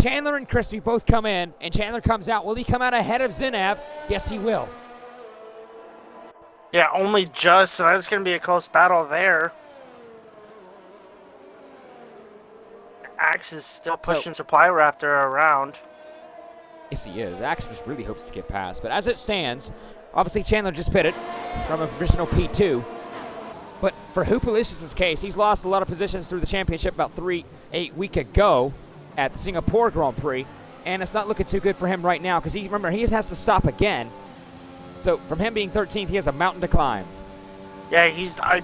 Chandler and Crispy both come in, and Chandler comes out. Will he come out ahead of Zinav? Yes, he will. Yeah, only just, so that's going to be a close battle there. Axe is still pushing Supply Raptor around. Yes, he is. Axe just really hopes to get past. But as it stands, obviously Chandler just pitted from a provisional P2. But for Hoopalicious' case, he's lost a lot of positions through the championship about 8 weeks ago at the Singapore Grand Prix. And it's not looking too good for him right now because remember, he has to stop again. So from him being 13th, he has a mountain to climb. Yeah,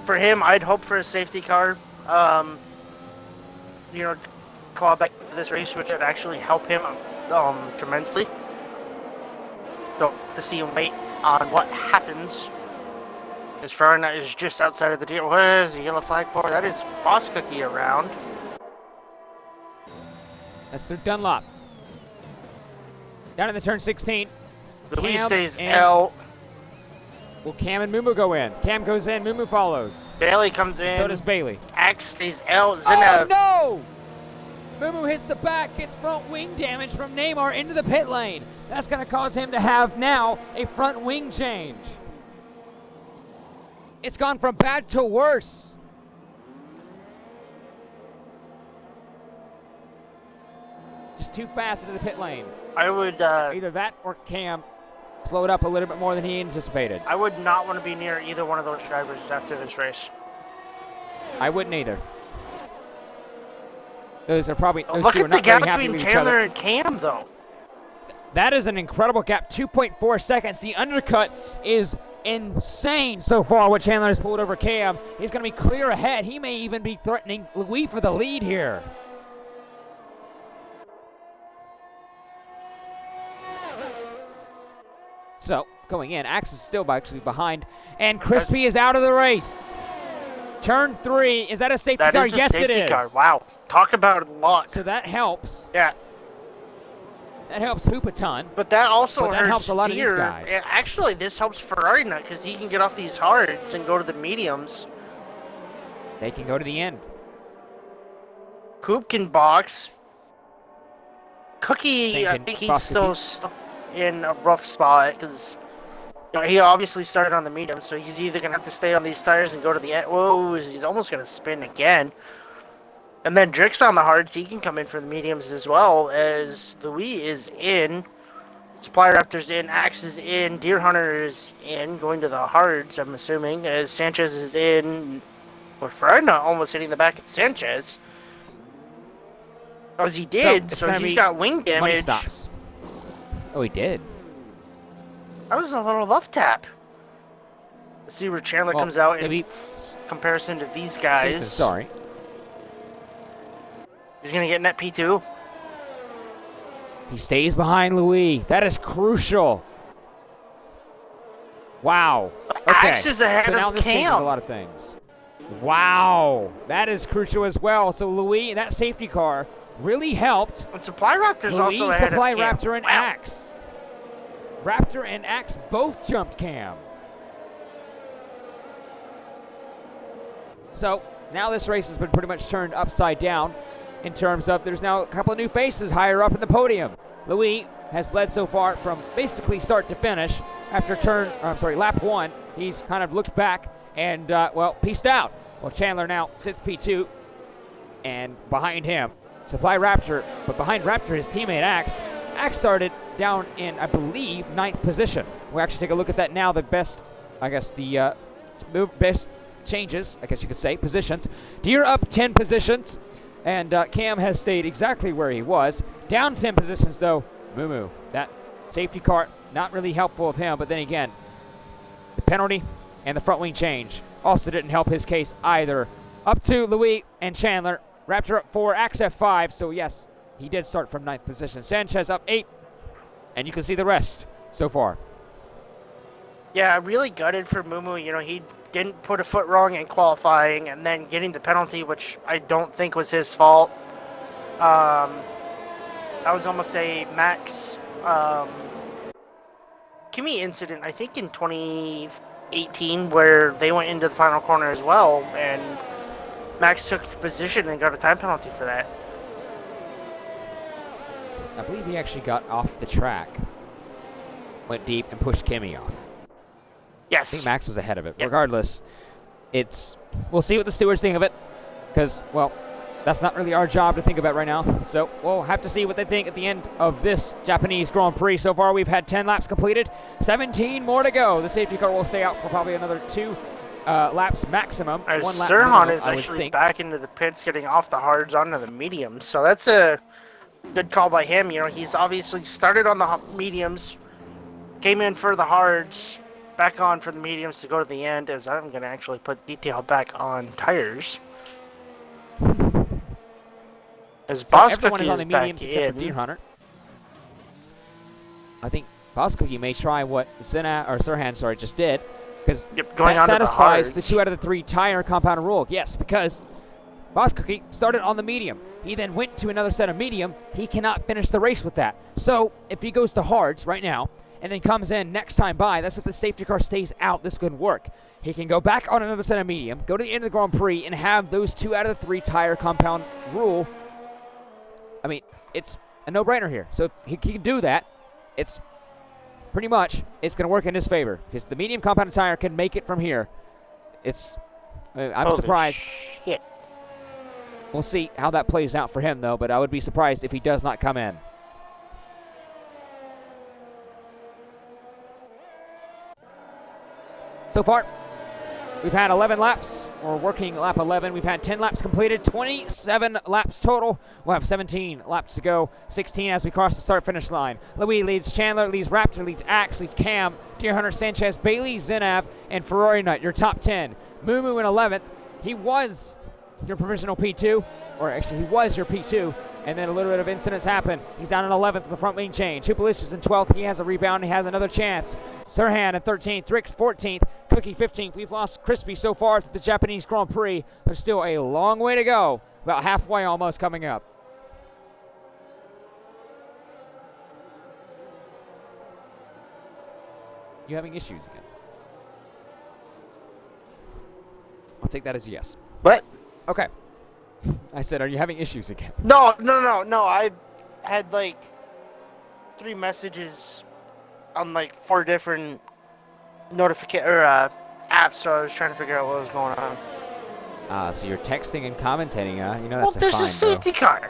for him, I'd hope for a safety car. Claw back to this race, which would actually help him tremendously. So to see him wait on what happens. As Farina is just outside of the deal. What is the yellow flag for? That is Boss Cookie around. That's through Dunlop. Down in the turn 16. Louis stays L. Will Cam and Moo go in? Cam goes in, Moo follows. Bailey comes in. So does Bailey. Axe stays L. Zinav. Oh no! Moo hits the back, gets front wing damage from Neymar into the pit lane. That's going to cause him to have now a front wing change. It's gone from bad to worse. Just too fast into the pit lane. I would either that or Cam slowed up a little bit more than he anticipated. I would not want to be near either one of those drivers after this race. I wouldn't either. Those are probably those Look two are at the not very gap happy between with each other. Chandler and Cam, though. That is an incredible gap, 2.4 seconds. The undercut is insane so far what Chandler has pulled over Cam. He's going to be clear ahead. He may even be threatening Louis for the lead here. So, going in, Axe is still actually behind, and Crispy is out of the race. Turn 3, is that a safety car? That is a safety car. Wow, talk about luck. So that helps. Yeah. That helps Hoop a ton. But that also But that hurts helps a lot of these Deere. guys. Yeah, actually, this helps Ferrari Nut because he can get off these hards and go to the mediums. They can go to the end. Coop can box. Cookie, I think he's still in a rough spot because he obviously started on the medium, so he's either going to have to stay on these tires and go to the end. Whoa, he's almost going to spin again. And then Drick's on the hards. He can come in for the mediums as well, as Louis is in. Supply Raptor's in. Axe is in. Deer Hunter is in, going to the hards, I'm assuming, as Sanchez is in. Or Ferrari almost hitting the back of Sanchez. As he did, so he's got wing damage. Stops. Oh, he did. That was a little left tap. Let's see where Chandler comes out in comparison to these guys. Sorry. He's going to get net P2. He stays behind Louis. That is crucial. Wow. Okay. Axe is ahead so now of this changes Cam. a lot of things. Wow. That is crucial as well. So Louis, that safety car, really helped. And Supply Raptor's Louis, also ahead Supply of Cam. Raptor, and Wow. Axe. Raptor and Axe both jumped Cam. So now this race has been pretty much turned upside down in terms of there's now a couple of new faces higher up in the podium. Louis has led so far from basically start to finish. After lap 1, he's kind of looked back and, pieced out. Well, Chandler now sits P2, and behind him, Supply Raptor, but behind Raptor, his teammate Axe, Max started down in, I believe, 9th position. We'll actually take a look at that now. The best, I guess, the best changes, I guess you could say, positions. Deere up 10 positions, and Cam has stayed exactly where he was. Down 10 positions, though, Moo. That safety car, not really helpful of him, but then again, the penalty and the front wing change also didn't help his case either. Up to Louis and Chandler. Raptor up 4, Axe F5, so yes, he did start from 9th position. Sanchez up 8, and you can see the rest so far. Yeah, really gutted for Mumu. You know, he didn't put a foot wrong in qualifying, and then getting the penalty, which I don't think was his fault. That was almost a Max Kimi incident, I think in 2018, where they went into the final corner as well, and Max took position and got a time penalty for that. I believe he actually got off the track, went deep, and pushed Kimi off. Yes. I think Max was ahead of it. Yep. Regardless, we'll see what the stewards think of it, because, well, that's not really our job to think about right now. So we'll have to see what they think at the end of this Japanese Grand Prix. So far, we've had 10 laps completed, 17 more to go. The safety car will stay out for probably another 2 laps maximum. As 1 lap Sirhan minimum, is I would actually think. back into the pits, getting off the hards onto the mediums. So that's a good call by him. You know, he's obviously started on the mediums, came in for the hards, back on for the mediums to go to the end, as I'm going to actually put detail back on tires. As So Boss everyone Cookie is on the back mediums except for Deer in. Hunter. I think Boss Cookie may try what Sirhan just did, because Going that on satisfies to the the 2 out of the 3 tire compound rule. Yes, because Boss Cookie started on the medium. He then went to another set of medium. He cannot finish the race with that. So if he goes to hards right now and then comes in next time by, that's if the safety car stays out. This could work. He can go back on another set of medium, go to the end of the Grand Prix, and have those 2 out of the 3 tire compound rule. I mean, it's a no-brainer here. So if he can do that, it's pretty much, it's going to work in his favor, because the medium compounded tire can make it from here. I'm Holy surprised. Shit. We'll see how that plays out for him, though, but I would be surprised if he does not come in. So far, we've had 11 laps. We're working lap 11. We've had 10 laps completed, 27 laps total. We'll have 17 laps to go, 16 as we cross the start-finish line. Louis leads Chandler, leads Raptor, leads Axe, leads Cam, Deer Hunter, Sanchez, Bailey, Zinav, and Ferrari Nut, your top 10. Mumu in 11th. He was your provisional P2, or actually he was your P2, and then a little bit of incidents happened. He's down in 11th with the front wing change. Hupalicious in 12th. He has a rebound. He has another chance. Sirhan in 13th. Ricks 14th. Cookie 15th. We've lost Crispy so far through the Japanese Grand Prix. There's still a long way to go. About halfway almost coming up. You having issues again? I'll take that as a yes. What? Okay. I said, are you having issues again? No. I had like 3 messages on like 4 different apps, so I was trying to figure out what was going on. So you're texting and commentating, You know Well, that's there's fine, a safety car.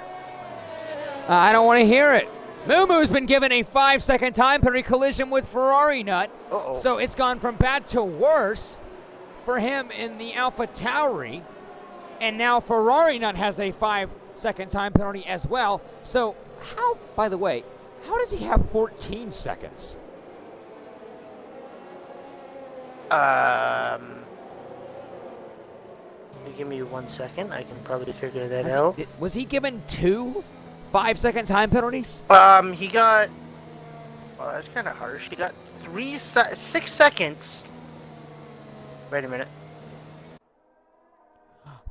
I don't want to hear it. Mumu's been given a 5-second time penalty collision with Ferrari Nut. Uh-oh. So it's gone from bad to worse for him in the Alpha Tauri. And now Ferrari Nut has a 5-second time penalty as well. So by the way, how does he have 14 seconds? Give me 1 second. I can probably figure that out. Was he given 2 5-second time penalties? He got. Well, that's kind of harsh. He got 6 seconds. Wait a minute.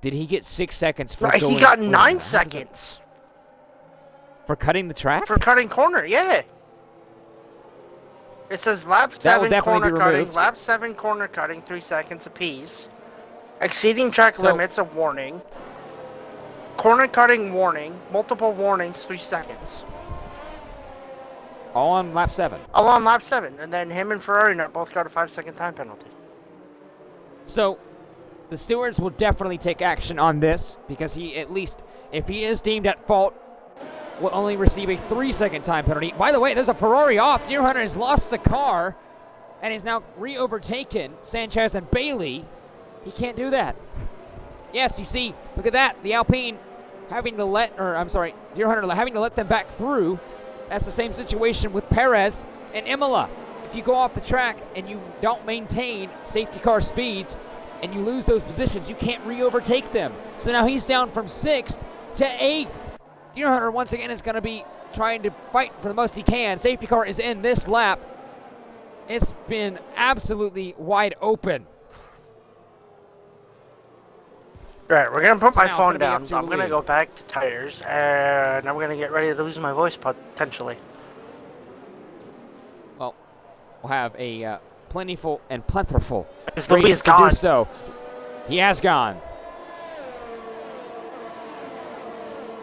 Did he get 6 seconds for No, going? he got 9 seconds. For cutting the track? For cutting corner, yeah. It says lap That will 7 definitely corner be cutting, removed. lap 7 corner cutting, 3 seconds apiece. Exceeding track limits, a warning. Corner cutting warning, multiple warnings, 3 seconds. All on lap 7. All on lap 7, and then him and Ferrari Nut both got a 5-second time penalty. So the stewards will definitely take action on this, because he, at least if he is deemed at fault will only receive a 3-second time penalty. By the way, there's a Ferrari off. Deer Hunter has lost the car and is now re-overtaken Sanchez and Bailey. He can't do that. Yes, you see, look at that. The Alpine having to Deer Hunter having to let them back through. That's the same situation with Perez and Imola. If you go off the track and you don't maintain safety car speeds and you lose those positions, you can't re-overtake them. So now he's down from 6th to 8th. Deer Hunter once again is going to be trying to fight for the most he can. Safety car is in this lap. It's been absolutely wide open. All right, we're going to put So my now it's phone gonna be up down. to I'm going to Louis. go back to tires, and I'm going to get ready to lose my voice potentially. Well, we'll have a plentiful Because Louis race is to gone. do so. He has gone.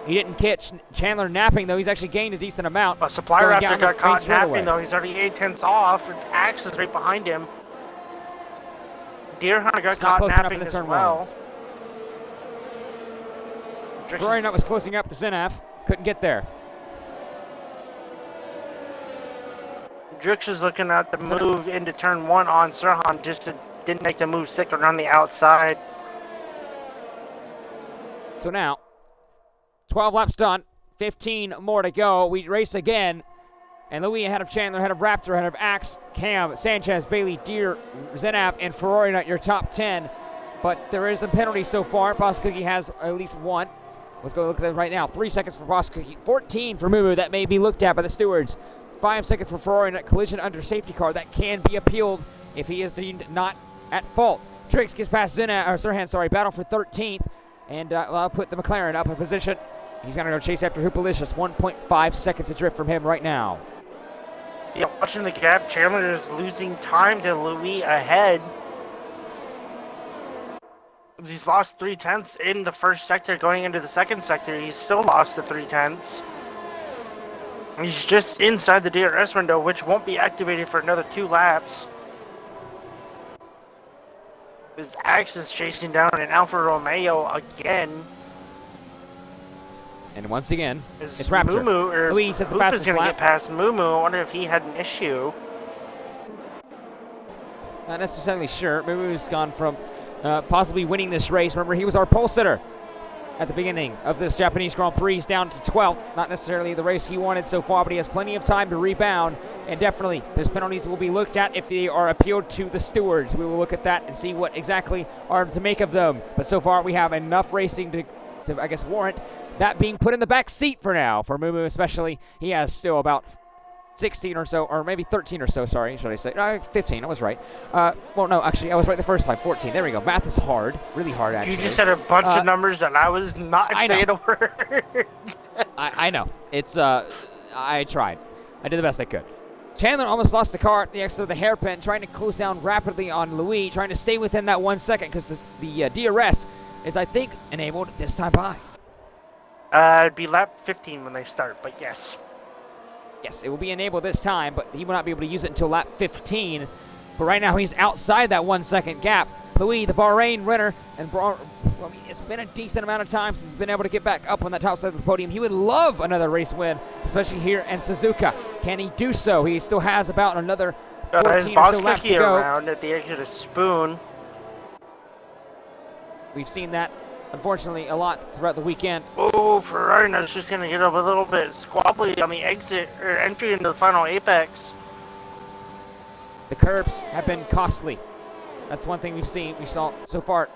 He didn't catch Chandler napping, though. He's actually gained a decent amount. A supply going raptor down got the caught race straightaway. napping, though. He's already 8/10 off. His axe is right behind him. Deer Hunter got It's not caught close enough napping into as turn well. Ferrari Nut was closing up to Zinaf. Couldn't get there. Drix is looking at the move into turn 1 on Sirhan, didn't make the move sick around the outside. So now, 12 laps done, 15 more to go. We race again. And Louis ahead of Chandler, ahead of Raptor, ahead of Axe, Cam, Sanchez, Bailey, Deer, Zenap, and Ferrari Nut, your top 10. But there is a penalty so far. Boss Cookie has at least one. Let's go look at that right now. 3 seconds for Boss Cookie, 14 for Mumu. That may be looked at by the stewards. 5 seconds for Ferrari Nut, collision under safety car. That can be appealed if he is deemed not at fault. Trix gets past Sirhan, battle for 13th. And I'll put the McLaren up in position. He's going to go chase after Hoopalicious. 1.5 seconds adrift from him right now. Yeah, watching the gap, Chandler is losing time to Louis ahead. He's lost 3/10 in the first sector. Going into the second sector, he's still lost the 3/10. He's just inside the DRS window, which won't be activated for another 2 laps. His Axe is chasing down an Alfa Romeo again. And once again, Is it's Raptor. Mumu, or Louis says the Hoop fastest is going to lap. get past Mumu. I wonder if he had an issue. Not necessarily sure. Mumu's gone from possibly winning this race. Remember, he was our pole sitter at the beginning of this Japanese Grand Prix. He's down to 12th. Not necessarily the race he wanted so far, but he has plenty of time to rebound. And definitely, those penalties will be looked at if they are appealed to the stewards. We will look at that and see what exactly are to make of them. But so far, we have enough racing to I guess, warrant that being put in the back seat for now. For Mumu especially, he has still about 16 or so, or maybe 13 or so, sorry, should I say. 15, I was right. Well, no, actually, I was right the first time. 14, there we go. Math is hard, really hard, actually. You just said a bunch of numbers and I was not saying a word. I know. It's, I tried. I did the best I could. Chandler almost lost the car at the exit of the hairpin, trying to close down rapidly on Louis, trying to stay within that 1 second, because the DRS is, I think, enabled this time by. It'd be lap 15 when they start, but yes. Yes, it will be enabled this time, but he will not be able to use it until lap 15. But right now, he's outside that 1 second gap. Louis, the Bahrain winner, and it's been a decent amount of time since he's been able to get back up on that top side of the podium. He would love another race win, especially here in Suzuka. Can he do so? He still has about another 14 or so laps to go. Around at the exit of Spoon. We've seen that, unfortunately, a lot throughout the weekend. Oh, Ferrari is just going to get up a little bit squabbly on the exit or entry into the final apex. The curbs have been costly. That's one thing we saw so far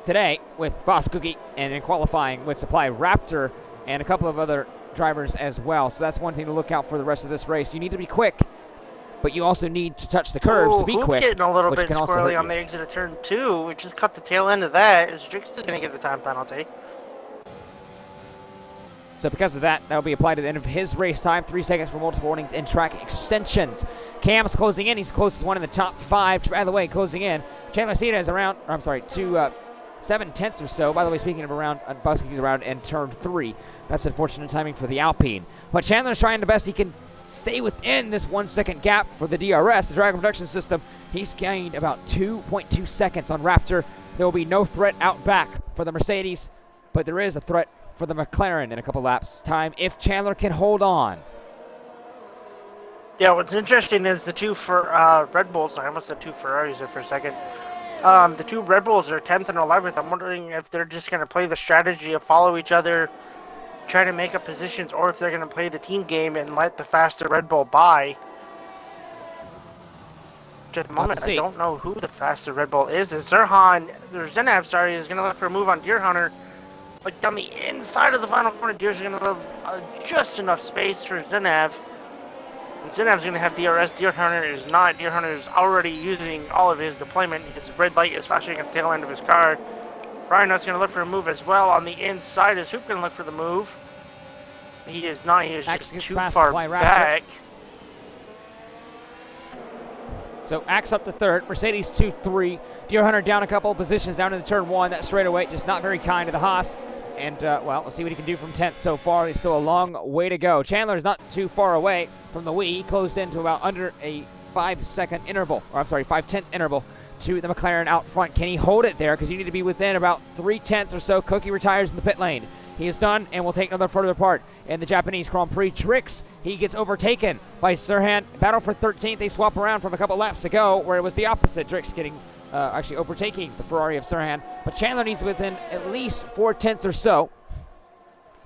today with Boss Cookie and in qualifying with Supply Raptor and a couple of other drivers as well. So that's one thing to look out for the rest of this race. You need to be quick, but you also need to touch the curbs to be quick. Getting a little which bit can also hurt squirrely on you. the exit of turn 2. We just cut the tail end of that. Is Drix is going to get the time penalty. So because of that, that'll be applied to the end of his race time. 3 seconds for multiple warnings and track extensions. Cam's closing in. He's the closest one in the top 5. By the way, closing in. Chandler Cena is around, 7/10 or so. By the way, speaking of around, Boss Cookie's around in turn 3. That's unfortunate timing for the Alpine. But Chandler's trying the best he can stay within this 1 second gap for the DRS, the Dragon Production System. He's gained about 2.2 seconds on Raptor. There will be no threat out back for the Mercedes, but there is a threat for the McLaren in a couple laps time if Chandler can hold on. Yeah, what's interesting is the two Red Bulls. I almost said two Ferraris there for a second. The two Red Bulls are 10th and 11th. I'm wondering if they're just going to play the strategy of follow each other, try to make up positions, or if they're going to play the team game and let the faster Red Bull by. At the moment, I don't know who the faster Red Bull is. Zenav, is going to look for a move on Deer Hunter. Like down the inside of the final corner, Deer's going to have just enough space for Zenav. And Zenav's going to have DRS. Deer Hunter is not. Deer Hunter is already using all of his deployment. His red light is flashing at the tail end of his car. Rhino's going to look for a move as well. On the inside is Hoop going to look for the move. He is not. He is just too far back. So Axe up to third. Mercedes 2-3. Deer Hunter down a couple of positions down in the turn 1. That straightaway just not very kind to the Haas. And, well, we'll see what he can do from 10th so far. There's still a long way to go. Chandler's not too far away from the Wii. He closed in to about under a 5-second interval. Or, I'm sorry, 5/10 interval to the McLaren out front. Can he hold it there? Because you need to be within about 3/10 or so. Cookie retires in the pit lane. He is done, and we'll take another further part in the Japanese Grand Prix. Tricks, he gets overtaken by Sirhan. Battle for 13th. They swap around from a couple laps ago where it was the opposite. Tricks getting actually overtaking the Ferrari of Sirhan. But Chandler needs within at least 4/10 or so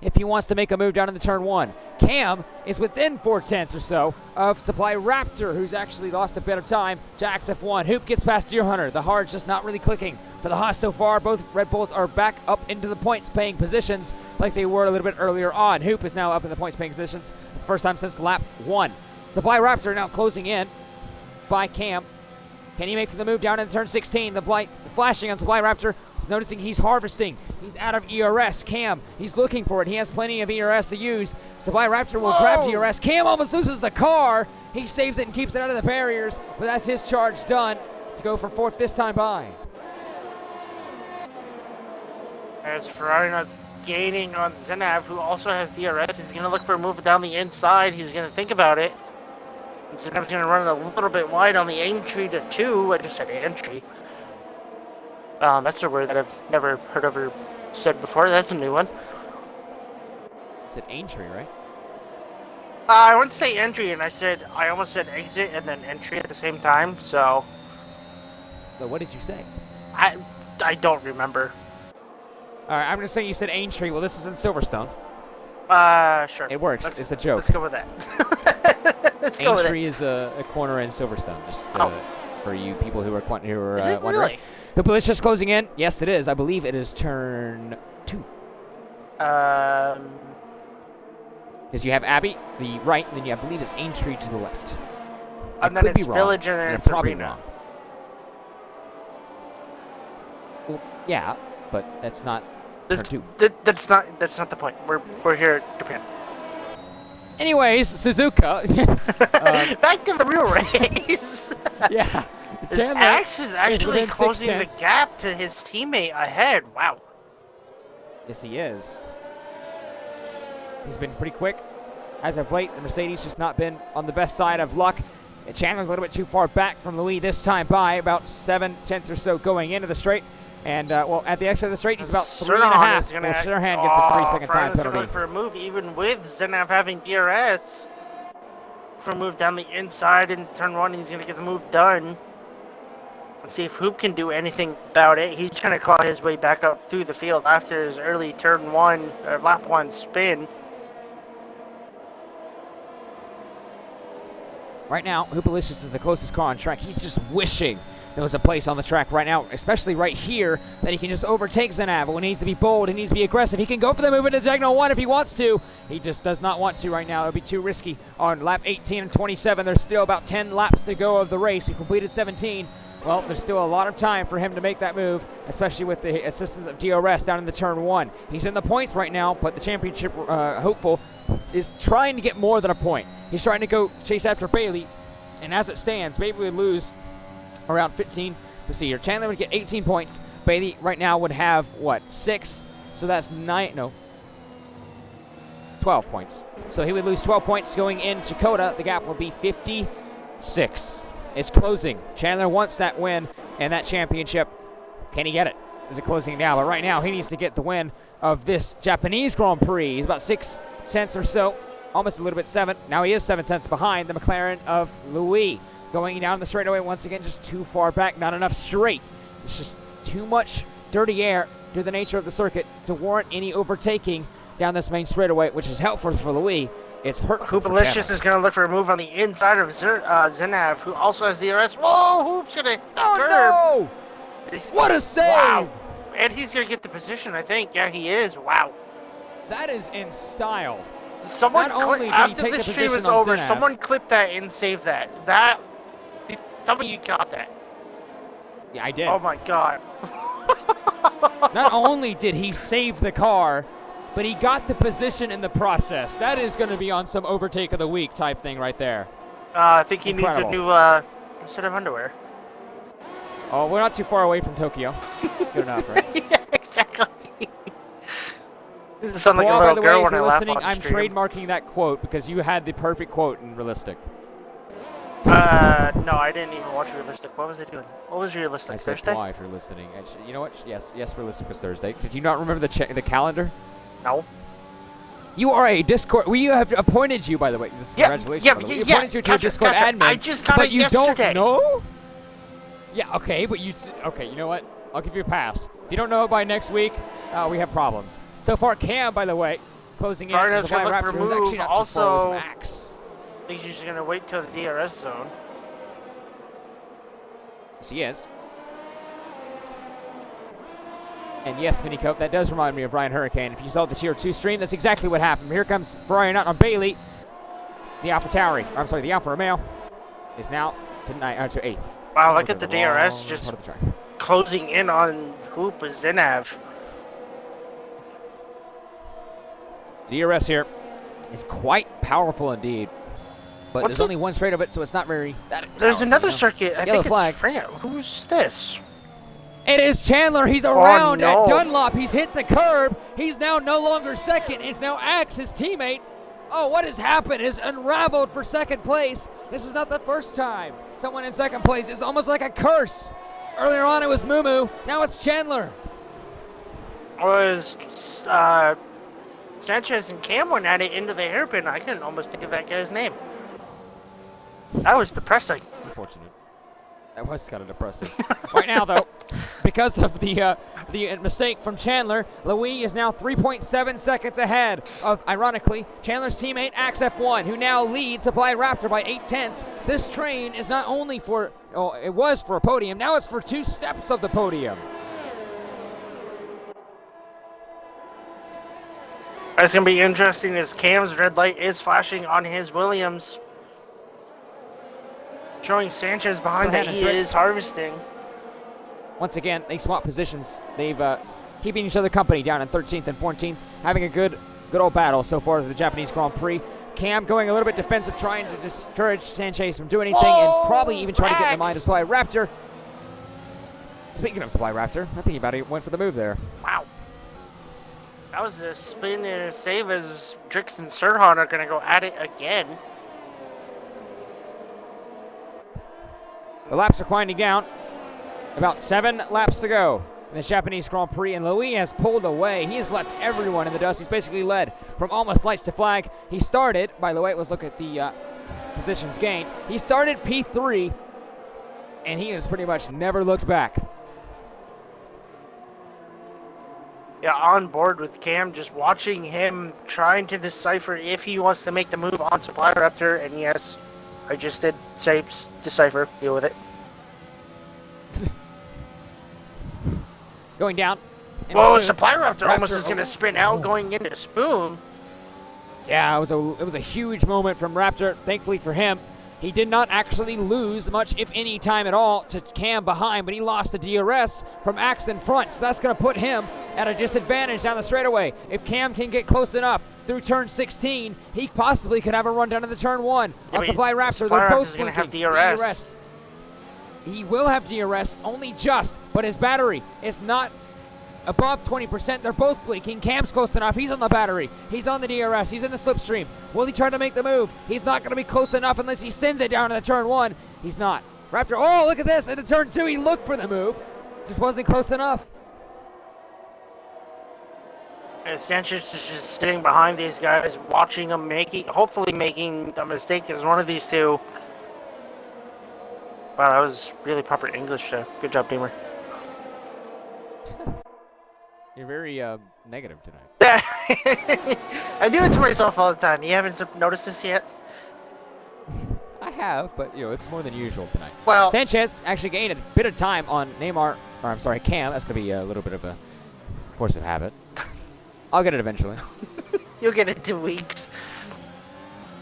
if he wants to make a move down in the turn 1. Cam is within 4/10 or so of Supply Raptor, who's actually lost a bit of time to Axe F1. Hoop gets past Deer Hunter. The hard's just not really clicking for the Haas so far. Both Red Bulls are back up into the points-paying positions like they were a little bit earlier on. Hoop is now up in the points-paying positions for the first time since lap 1. Supply Raptor now closing in by Cam. Can he make the move down in turn 16? The blight flashing on Supply Raptor. Noticing he's harvesting. He's out of ERS. Cam, he's looking for it. He has plenty of ERS to use. Supply Raptor will grab ERS. Cam almost loses the car. He saves it and keeps it out of the barriers, but that's his charge done to go for 4th this time by. As Ferrari not gaining on Zenav, who also has DRS, he's going to look for a move down the inside. He's going to think about it. And Zenav's going to run a little bit wide on the entry to 2. I just said entry. That's a word that I've never heard of or said before. That's a new one. It's an entry, right? I went to say entry, and I almost said exit and then entry at the same time. So what did you say? I don't remember. All right, I'm going to say you said entry. Well, this is in Silverstone. Sure. It works. It's a joke. Let's go with that. Let's go with it. Entry is a corner in Silverstone, just for you people who are wondering. Really? It's just closing in. Yes, it is. I believe it is turn 2. Because you have Abbey, the right, and then you have, I believe it's Aintree to the left. And then it's Village, and then it's probably Arena. Wrong. Well, yeah, but that's not turn 2. That's not the point. We're here at Japan. Anyways, Suzuka. Back to the real race. Yeah. Axe is actually closing the gap to his teammate ahead. Wow. Yes, he is. He's been pretty quick. As of late, the Mercedes just not been on the best side of luck. And Chandler's a little bit too far back from the lead this time by about 7/10 or so going into the straight. And, well, at the exit of the straight, he's about 3.5. Well, Sirhan gets a 3-second time penalty. Look for a move, even with Zenav having DRS. For a move down the inside in turn 1, he's going to get the move done. Let's see if Hoop can do anything about it. He's trying to claw his way back up through the field after his early turn 1, or lap 1 spin. Right now, Hoopalicious is the closest car on track. He's just wishing there was a place on the track right now, especially right here, that he can just overtake Zenav. When he needs to be bold, he needs to be aggressive. He can go for the move into Diagonal 1 if he wants to. He just does not want to right now. It would be too risky on lap 18 and 27. There's still about 10 laps to go of the race. We completed 17. Well, there's still a lot of time for him to make that move, especially with the assistance of DRS down in the turn 1. He's in the points right now, but the championship hopeful is trying to get more than a point. He's trying to go chase after Bailey, and as it stands, Bailey would lose around 15. Let's see here. Chandler would get 18 points. Bailey right now would have, 6? So that's 12 points. So he would lose 12 points going into Dakota. The gap will be 56. It's closing. Chandler wants that win and that championship. Can he get it? is it closing now? But right now, he needs to get the win of this Japanese Grand Prix. He's about 6 tenths or so, almost a little bit 7. Now he is 7 tenths behind the McLaren of Louis. Going down the straightaway once again, just too far back, not enough straight. It's just too much dirty air due to the nature of the circuit to warrant any overtaking down this main straightaway, which is helpful for Louis. It's hurtful for Hoopalicious is going to look for a move on the inside of Zenav, who also has DRS. Whoa, Hoop's going to Oh, no! What a save! Wow. And he's going to get the position, I think. Yeah, he is. Wow. That is in style. Someone after the stream is over, Zenav, someone clip that and save that. Tell me you got that. Yeah, I did. Oh my god. Not only did he save the car, but he got the position in the process. That is going to be on some overtake of the week type thing right there. I think he needs a new set of underwear. Oh, we're not too far away from Tokyo. Good enough, right? Yeah, exactly. You sound like a By little the girl way, when if I you're laugh listening, on I'm stream. trademarking that quote because you had the perfect quote in Realistic. No, I didn't even watch Realistic. What was I doing? What was Realistic? I said Thursday? why if you're listening. You know what? Yes, Realistic was Thursday. Did you not remember the calendar? No. You are a Discord. We have appointed you, by the way. Congratulations. Yeah, by the way. We appointed you to a gotcha, Discord admin. I just got but it you yesterday. don't know? Yeah, okay, but you know what? I'll give you a pass. If you don't know it by next week, we have problems. So far, Cam, by the way, closing in. Zardo's Supply gonna look Raptor for is move. actually not too Also, far with Max. I think he's just gonna wait till the DRS zone. Yes, he is. And yes, Minicope, that does remind me of Ryan Hurricane. If you saw the Tier 2 stream, that's exactly what happened. Here comes Ferrari not on Bailey. The Alpha Tauri, the Alfa Romeo is now to 8th. Wow, look at the DRS just closing in on Hoop with Zenav. The DRS here is quite powerful indeed. But there's only one straight of it, so it's not very... There's another circuit. I think flag. it's France. Who's this? It is Chandler. He's around no. at Dunlop. He's hit the curb. He's now no longer second. It's now Axe, his teammate. Oh, what has happened is unraveled for second place. This is not the first time someone in second place. It's almost like a curse. Earlier on it was Mumu. Now it's Chandler. Was Sanchez and Cam went at it into the hairpin. I couldn't almost think of that guy's name. That was depressing. Unfortunate. That was kind of depressing. Right now, though, because of the mistake from Chandler, Louis is now 3.7 seconds ahead of, ironically, Chandler's teammate Axe F1, who now leads Supply Raptor by 8 tenths. This train is not only for, it was for a podium, now it's for 2 steps of the podium. It's going to be interesting as Cam's red light is flashing on his Williams. Showing Sanchez behind that he is harvesting. Once again, they swap positions. They've keeping each other company down in 13th and 14th, having a good old battle so far as the Japanese Grand Prix. Cam going a little bit defensive, trying to discourage Sanchez from doing anything, and probably even trying to get in the mind of Supply Raptor. Speaking of Supply Raptor, I think about it, went for the move there. Wow. That was a spin and a save as Drix and Sirhan are going to go at it again. The laps are winding down. About 7 laps to go in the Japanese Grand Prix, and Louis has pulled away. He has left everyone in the dust. He's basically led from almost lights to flag. He started, by the way, let's look at the positions gained. He started P3, and he has pretty much never looked back. Yeah, on board with Cam, just watching him trying to decipher if he wants to make the move on Supply Raptor, and yes, I just did say decipher, deal with it. Going down. Whoa, Supply Raptor almost is going to spin out going into Spoon. Yeah, it was a huge moment from Raptor. Thankfully for him, he did not actually lose much, if any, time at all to Cam behind, but he lost the DRS from Axe in front, so that's going to put him at a disadvantage down the straightaway. If Cam can get close enough through turn 16, he possibly could have a run down to the turn 1 on Supply Raptor. They're both going to have blinking. DRS. He will have DRS, only just, but his battery is not above 20%. They're both blinking. Cam's close enough. He's on the battery. He's on the DRS. He's in the slipstream. Will he try to make the move? He's not going to be close enough unless he sends it down to the turn 1. He's not. Raptor, oh, look at this. Into turn 2, he looked for the move. Just wasn't close enough. And Sanchez is just sitting behind these guys, watching them hopefully making a mistake as one of these two. Wow, that was really proper English. Good job, Beamer. You're very negative tonight. Yeah, I do it to myself all the time. You haven't noticed this yet? I have, but it's more than usual tonight. Well, Sanchez actually gained a bit of time on Cam. That's gonna be a little bit of a force of habit. I'll get it eventually. you'll get it in 2 weeks.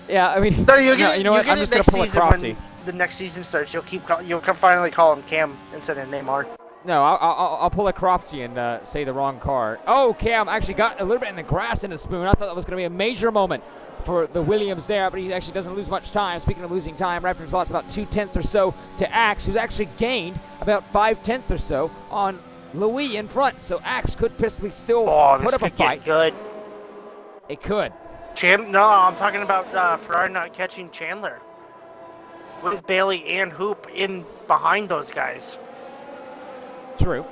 Yeah, I mean, No, you'll get it, you know what? I'm just gonna pull a Crofty. When the next season starts, you'll finally call him Cam instead of Neymar. No, I'll pull a Crofty and say the wrong card. Oh, Cam actually got a little bit in the grass in the spoon. I thought that was going to be a major moment for the Williams there, but he actually doesn't lose much time. Speaking of losing time, Raptors lost about 2/10 or so to Axe, who's actually gained about 5/10 or so on Louis in front. So Axe could possibly still put up a fight. Good. It could. No, I'm talking about Ferrari not catching Chandler with Bailey and Hoop in behind those guys. True.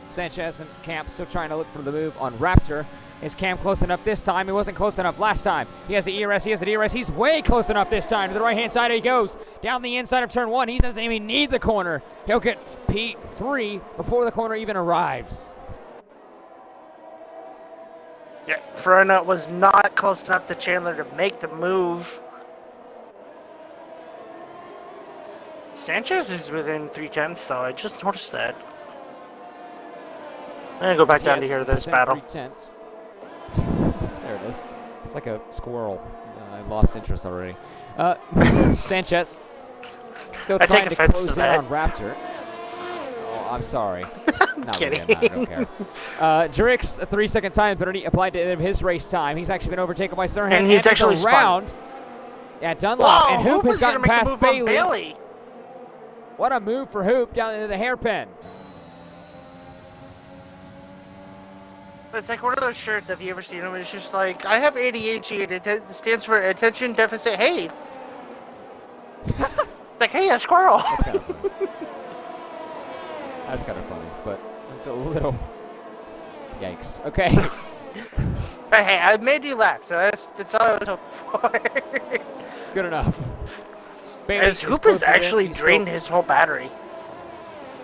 Sanchez and Camp still trying to look for the move on Raptor. Is Cam close enough this time? He wasn't close enough last time. He has the ERS, he has the DRS. He's way close enough this time. To the right-hand side he goes. Down the inside of turn 1. He doesn't even need the corner. He'll get P3 before the corner even arrives. Yeah, Ferrari was not close enough to Chandler to make the move. Sanchez is within 3/10, so I just noticed that. I'm going to go back down to hear this battle. 3/10. There it is. It's like a squirrel. I lost interest already. Sanchez still trying to close in on Raptor. Oh, I'm sorry. Not kidding. Really, I don't care. Jurix, a 3-second time penalty applied to end of his race time. He's actually been overtaken by Sirhan. And he's actually around. Yeah, Dunlop. Whoa, and Hoop has gotten past Bailey. Bailey. What a move for Hoop down into the hairpin. It's like one of those shirts, have you ever seen them? It's just like, I have ADHD, and it stands for Attention Deficit Hey. It's like, hey, a squirrel. That's kind of funny. That's kind of funny, but it's a little... Yikes. Okay. Hey, I made you laugh, so that's all I was hoping for. Good enough. As Hoop has actually drained his whole battery.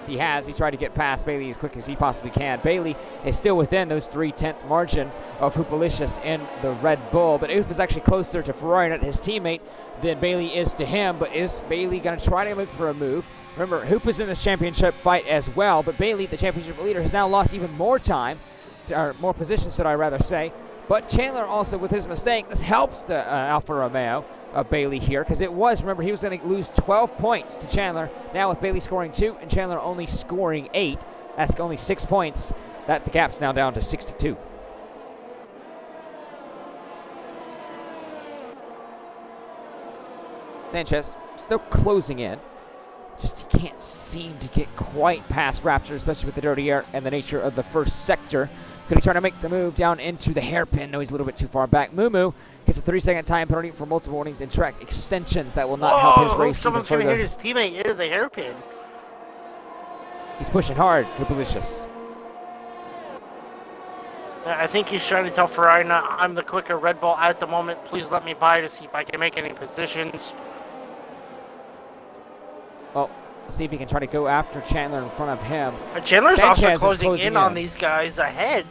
He has. He tried to get past Bailey as quick as he possibly can. Bailey is still within those 3/10 margin of Hoopalicious and the Red Bull, but Hoop is actually closer to Ferrari, not his teammate, than Bailey is to him. But is Bailey going to try to look for a move? Remember, Hoop is in this championship fight as well, but Bailey, the championship leader, has now lost even more time, or more positions, should I rather say. But Chandler also, with his mistake, this helps the Alfa Romeo of Bailey here, because it was, remember, he was going to lose 12 points to Chandler. Now with Bailey scoring 2 and Chandler only scoring 8, that's only 6 points. That the gap's now down to 62. Sanchez still closing in. Just he can't seem to get quite past Raptor, especially with the dirty air and the nature of the first sector. Could he try to make the move down into the hairpin? No, he's a little bit too far back. Mumu gets a 3-second time penalty for multiple warnings and track extensions. That will not help his race even further. Someone's going to hit his teammate into the hairpin. He's pushing hard. Hoopalicious. I think he's trying to tell Ferrari, I'm the quicker Red Bull at the moment. Please let me by to see if I can make any positions. Well, let's see if he can try to go after Chandler in front of him. Chandler's Sanchez also closing in on these guys ahead.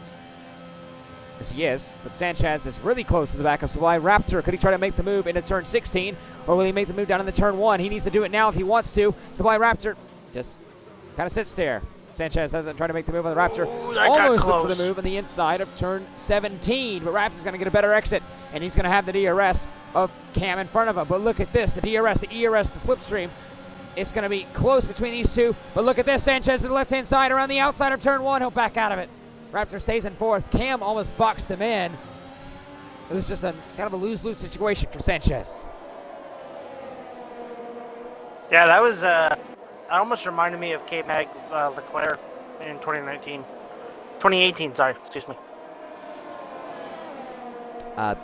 Yes, he is, but Sanchez is really close to the back of Sublime Raptor. Could he try to make the move into turn 16, or will he make the move down into turn 1? He needs to do it now if he wants to. Sublime Raptor just kind of sits there. Sanchez doesn't try to make the move on the Raptor. Almost look for the move on the inside of turn 17, but Raptor's going to get a better exit, and he's going to have the DRS of Cam in front of him. But look at this, the DRS, the ERS, the slipstream. It's going to be close between these two, but look at this, Sanchez to the left-hand side around the outside of turn 1. He'll back out of it. Raptor stays in 4th. Cam almost boxed him in. It was just a kind of a lose-lose situation for Sanchez. Yeah, that was, that almost reminded me of K-Mag Leclerc in 2019. 2018, sorry, excuse me. I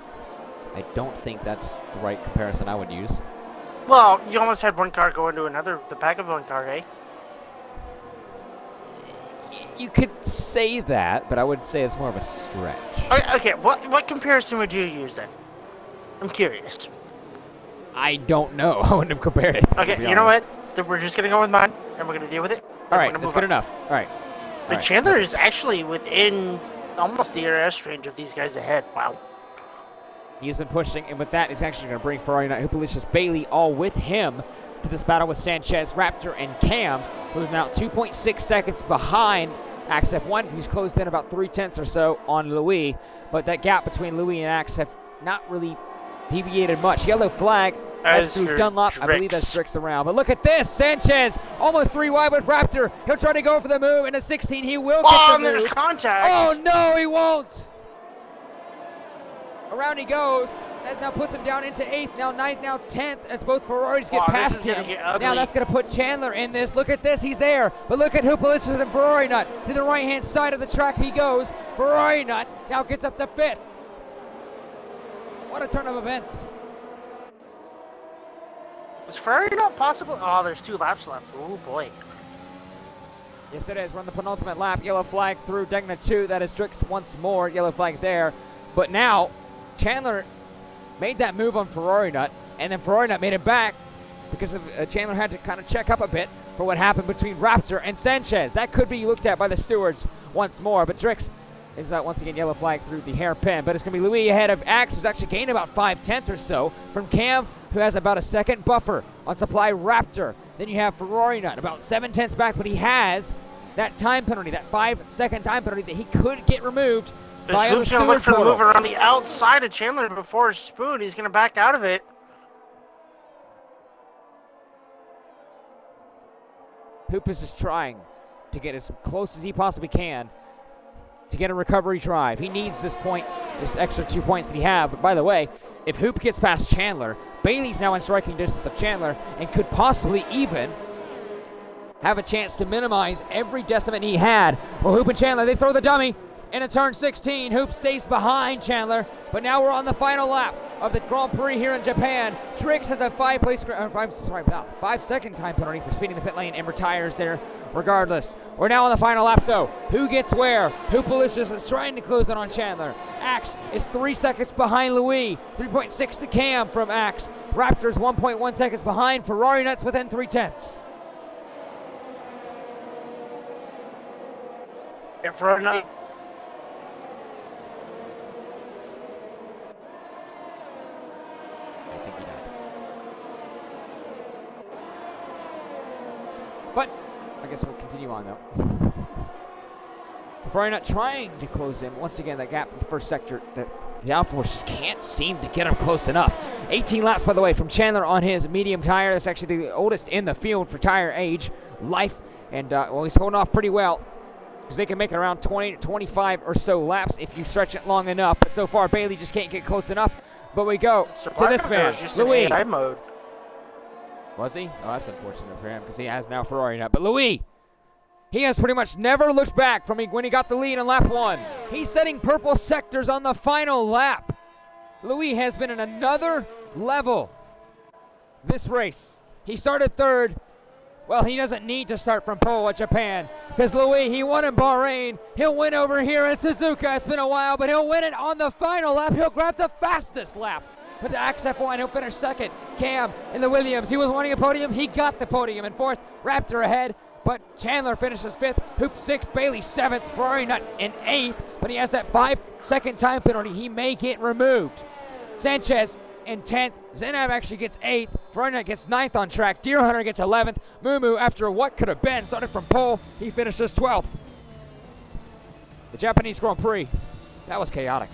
don't think that's the right comparison I would use. Well, you almost had one car go into another, the back of one car, eh? You could say that, but I would say it's more of a stretch. Okay, what comparison would you use then? I'm curious. I don't know. I wouldn't have compared it. Okay, you know what? Then we're just gonna go with mine, and we're gonna deal with it. All right, that's good enough. All right. But Chandler is actually within almost the RS range of these guys ahead. Wow. He's been pushing, and with that, he's actually going to bring Ferrari Knight, Hupalicious, Bailey all with him to this battle with Sanchez, Raptor, and Cam, who's now 2.6 seconds behind Axe F1, who's closed in about 3/10 or so on Louis. But that gap between Louis and Axe have not really deviated much. Yellow flag. That's through Dunlop. I believe that's Strix around. But look at this. Sanchez almost 3 wide with Raptor. He'll try to go for the move. In a 16, he will get the move. There's contact. Oh, no, he won't. Around he goes. That now puts him down into 8th, now 9th, now 10th, as both Ferraris get past him. Now that's going to put Chandler in this. Look at this. He's there. But look at Hupalicious and Ferrari Nut. To the right-hand side of the track he goes. Ferrari Nut now gets up to 5th. What a turn of events. Was Ferrari not possible? Oh, there's 2 laps left. Oh, boy. Yes, it is. We're on the penultimate lap. Yellow flag through Degna 2. That is Drix once more. Yellow flag there. But now, Chandler made that move on Ferrari Nut, and then Ferrari Nut made it back because of, Chandler had to kind of check up a bit for what happened between Raptor and Sanchez. That could be looked at by the stewards once more, but Drix is once again yellow flag through the hairpin. But it's going to be Louis ahead of Axe, who's actually gained about 5/10 or so from Cam, who has about a second buffer on Supply Raptor. Then you have Ferrari Nut about 7/10 back, but he has that time penalty, that 5-second time penalty that he could get removed. He's going to look for the move around the outside of Chandler before Spoon. He's going to back out of it. Hoop is just trying to get as close as he possibly can to get a recovery drive. He needs this point, this extra 2 points that he have. But by the way, if Hoop gets past Chandler, Bailey's now in striking distance of Chandler and could possibly even have a chance to minimize every decimate he had. Well, Hoop and Chandler, they throw the dummy. Into turn 16, Hoop stays behind Chandler, but now we're on the final lap of the Grand Prix here in Japan. Drix has a 5-second time penalty for speeding the pit lane and retires there regardless. We're now on the final lap though. Who gets where? Hupalicious is trying to close in on Chandler. Axe is 3 seconds behind Louis, 3.6 to Cam from Axe. Raptors 1.1 seconds behind. Ferrari Nuts within 3/10. Yeah, Ferrari Nuts. But I guess we'll continue on though. Ferrari Nut trying to close in. Once again, that gap in the first sector that the Alfa just can't seem to get him close enough. 18 laps, by the way, from Chandler on his medium tire. That's actually the oldest in the field for tire age, life. And well, he's holding off pretty well because they can make it around 20 to 25 or so laps if you stretch it long enough. But so far, Bailey just can't get close enough. But we go to this man, Louis. Mode. Was he? Oh, that's unfortunate for him because he has now Ferrari Nut. But Louis, he has pretty much never looked back from when he got the lead in lap 1. He's setting purple sectors on the final lap. Louis has been in another level this race. He started 3rd. Well, he doesn't need to start from pole at Japan because Louis, he won in Bahrain. He'll win over here in Suzuka. It's been a while, but he'll win it on the final lap. He'll grab the fastest lap. With the Axe F1, he'll finish 2nd. Cam in the Williams. He was wanting a podium. He got the podium in 4th. Raptor ahead, but Chandler finishes 5th. Hoop 6th. Bailey 7th. Ferrari Nut in 8th, but he has that 5-second time penalty. He may get removed. Sanchez in 10th. Zainab actually gets 8th. Ferrari Nut gets 9th on track. Deer Hunter gets 11th. Mumu, after what could have been, started from pole. He finishes 12th. The Japanese Grand Prix. That was chaotic.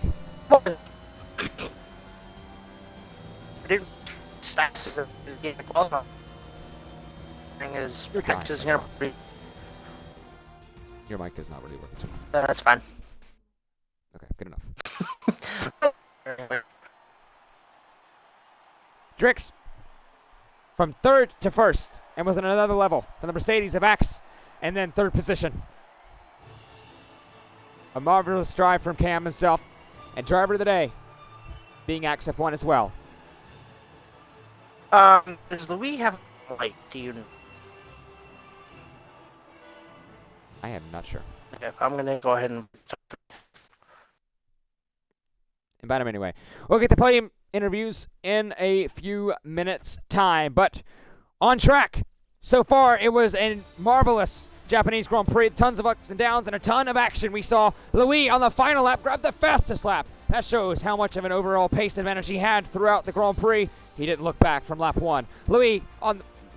Your mic is not really working too well. That's fine. Okay, good enough. Drix from 3rd to 1st and was in another level from the Mercedes of Axe and then 3rd position. A marvelous drive from Cam himself and driver of the day being Axe F1 as well. Does Louis have light? Do you know? I am not sure. Okay, I'm gonna go ahead and. Invite him anyway. We'll get the podium interviews in a few minutes' time. But on track, so far it was a marvelous Japanese Grand Prix. Tons of ups and downs and a ton of action. We saw Louis on the final lap grab the fastest lap. That shows how much of an overall pace advantage he had throughout the Grand Prix. He didn't look back from lap 1. Louis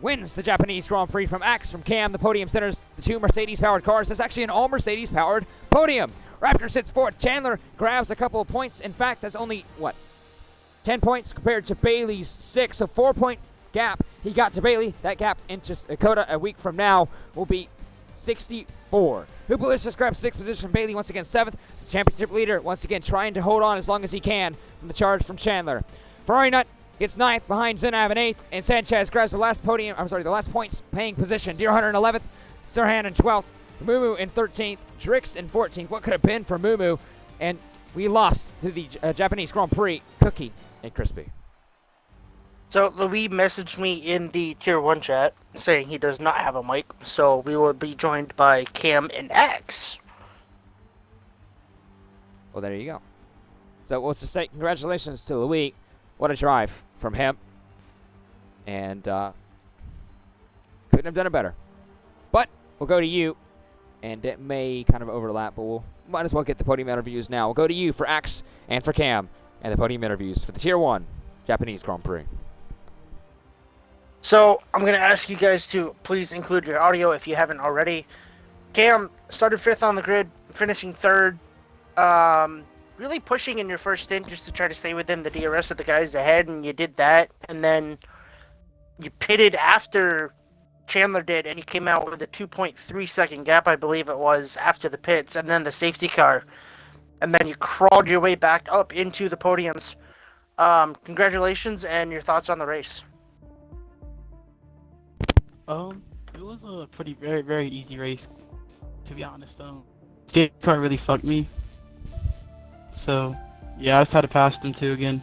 wins the Japanese Grand Prix from Axe, from Cam. The podium centers the 2 Mercedes-powered cars. That's actually an all Mercedes-powered podium. Raptor sits fourth. Chandler grabs a couple of points. In fact, that's only, 10 points compared to Bailey's 6. So 4-point gap he got to Bailey. That gap into Dakota a week from now will be 64. Hoopalis grabs 6th position. Bailey once again 7th. The championship leader once again trying to hold on as long as he can from the charge from Chandler. Ferrari Nut gets 9th behind Zenav in 8th. And Sanchez grabs the last points paying position. Deer Hunter in 11th. Sirhan in 12th. Mumu in 13th, Drix in 14th. What could have been for Mumu? And we lost to the Japanese Grand Prix, Cookie and Crispy. So Louis messaged me in the Tier 1 chat saying he does not have a mic, so we will be joined by Cam and X. Well, there you go. So let's just say congratulations to Louis. What a drive from him. And couldn't have done it better. But we'll go to you. And it may kind of overlap, but we'll might as well get the podium interviews now. We'll go to you for Axe and for Cam and the podium interviews for the Tier 1 Japanese Grand Prix. So I'm going to ask you guys to please include your audio if you haven't already. Cam started 5th on the grid, finishing 3rd. Really pushing in your first stint just to try to stay within the DRS of the guys ahead, and you did that. And then you pitted after Chandler did, and he came out with a 2.3 second gap, I believe it was, after the pits, and then the safety car. And then you crawled your way back up into the podiums. Congratulations, and your thoughts on the race. It was a very, very easy race, to be honest. Safety car really fucked me. So, yeah, I just had to pass them too again.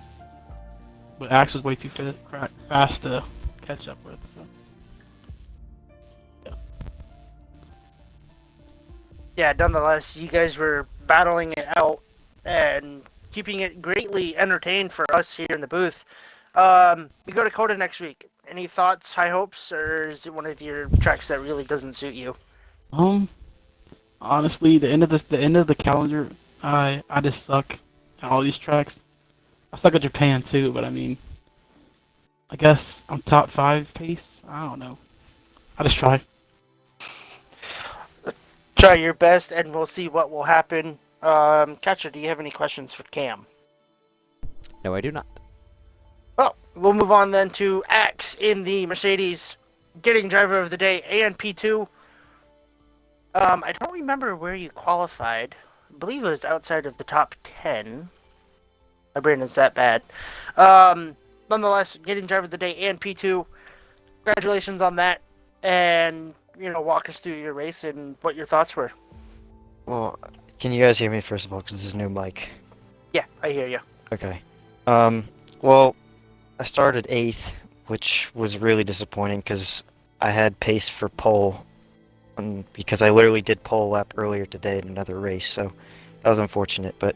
But Axe was way too fast to catch up with, so. Yeah, nonetheless, you guys were battling it out and keeping it greatly entertained for us here in the booth. We go to Coda next week. Any thoughts, high hopes, or is it one of your tracks that really doesn't suit you? Honestly, the end of the calendar, I just suck at all these tracks. I suck at Japan too, but I mean, I guess I'm top 5 pace. I don't know. I just try. Try your best, and we'll see what will happen. Catcher, do you have any questions for Cam? No, I do not. Oh, we'll move on then to Axe in the Mercedes, getting driver of the day and P2. I don't remember where you qualified. I believe it was outside of the top 10. My brain is that bad. Nonetheless, getting driver of the day and P2. Congratulations on that. And, walk us through your race and what your thoughts were. Well, can you guys hear me first of all, because this is a new mic? Yeah, I hear you. Okay. Well, I started 8th, which was really disappointing because I had pace for pole, because I literally did pole lap earlier today in another race, so that was unfortunate. But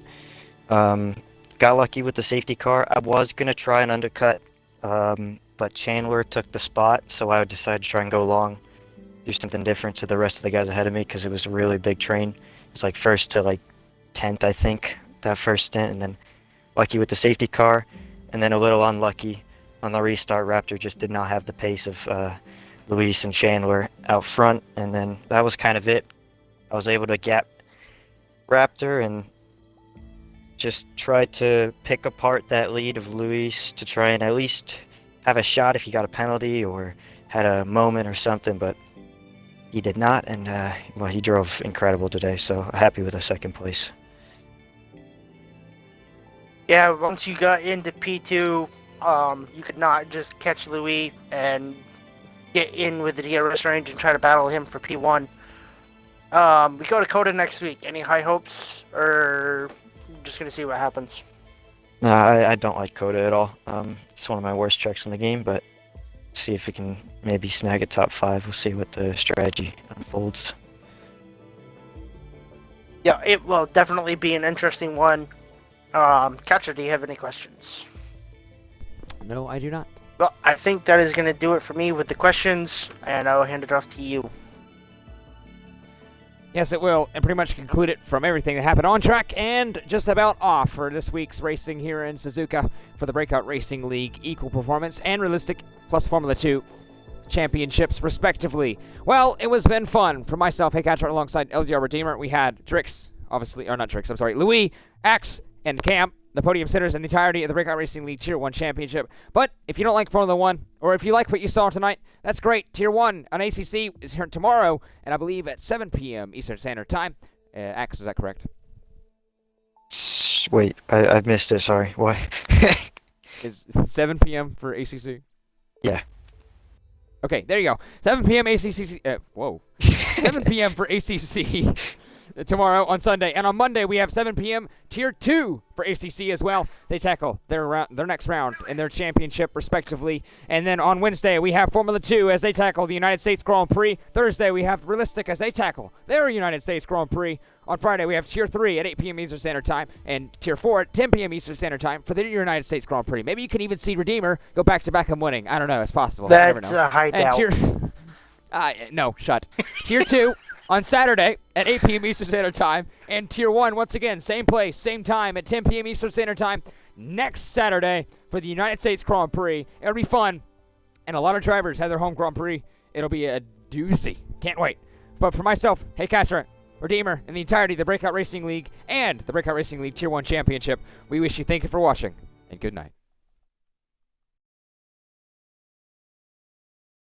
got lucky with the safety car. I was going to try an undercut, but Chandler took the spot, so I decided to try and go long, do something different to the rest of the guys ahead of me because it was a really big train. It was like 1st to 10th, I think, that first stint, and then lucky with the safety car, and then a little unlucky on the restart. Raptor just did not have the pace of Luis and Chandler out front, and then that was kind of it. I was able to gap Raptor and just try to pick apart that lead of Luis to try and at least have a shot if he got a penalty or had a moment or something, but he did not, and well, he drove incredible today, so happy with a 2nd place. Yeah, once you got into P2, you could not just catch Louis and get in with the DRS range and try to battle him for P1. We go to Coda next week. Any high hopes, or just gonna see what happens? No, I don't like Coda at all. It's one of my worst tracks in the game, but see if we can maybe snag a top 5. We'll see what the strategy unfolds. Yeah, it will definitely be an interesting one. Catcher, do you have any questions? No, I do not. Well, I think that is going to do it for me with the questions, and I'll hand it off to you. Yes, it will, and pretty much conclude it from everything that happened on track and just about off for this week's racing here in Suzuka for the Breakout Racing League Equal Performance and Realistic plus Formula 2 championships, respectively. Well, it was been fun for myself, Hey Catcher, alongside LGR Redeemer. We had Drix, obviously, or not Drix, I'm sorry, Louis, Axe, and Cam, the podium sitters in the entirety of the Breakout Racing League Tier 1 Championship. But if you don't like Formula 1, or if you like what you saw tonight, that's great. Tier 1 on ACC is here tomorrow, and I believe at 7 p.m. Eastern Standard Time. Axe, is that correct? Wait, I missed it, sorry. What? Is 7 p.m. for ACC? Yeah. Okay, there you go. 7 p.m. ACC. 7 p.m. for ACC tomorrow on Sunday. And on Monday, we have 7 p.m. Tier 2 for ACC as well. They tackle their next round in their championship, respectively. And then on Wednesday, we have Formula 2 as they tackle the United States Grand Prix. Thursday, we have Realistic as they tackle their United States Grand Prix. On Friday, we have Tier 3 at 8 p.m. Eastern Standard Time and Tier 4 at 10 p.m. Eastern Standard Time for the United States Grand Prix. Maybe you can even see Redeemer go back-to-back and winning. I don't know. It's possible. That's a high doubt. No, shut. Tier 2 on Saturday at 8 p.m. Eastern Standard Time. And Tier 1, once again, same place, same time at 10 p.m. Eastern Standard Time next Saturday for the United States Grand Prix. It'll be fun. And a lot of drivers have their home Grand Prix. It'll be a doozy. Can't wait. But for myself, Hey Catcher, Redeemer, and the entirety of the Breakout Racing League and the Breakout Racing League Tier 1 Championship, we wish you thank you for watching, and good night.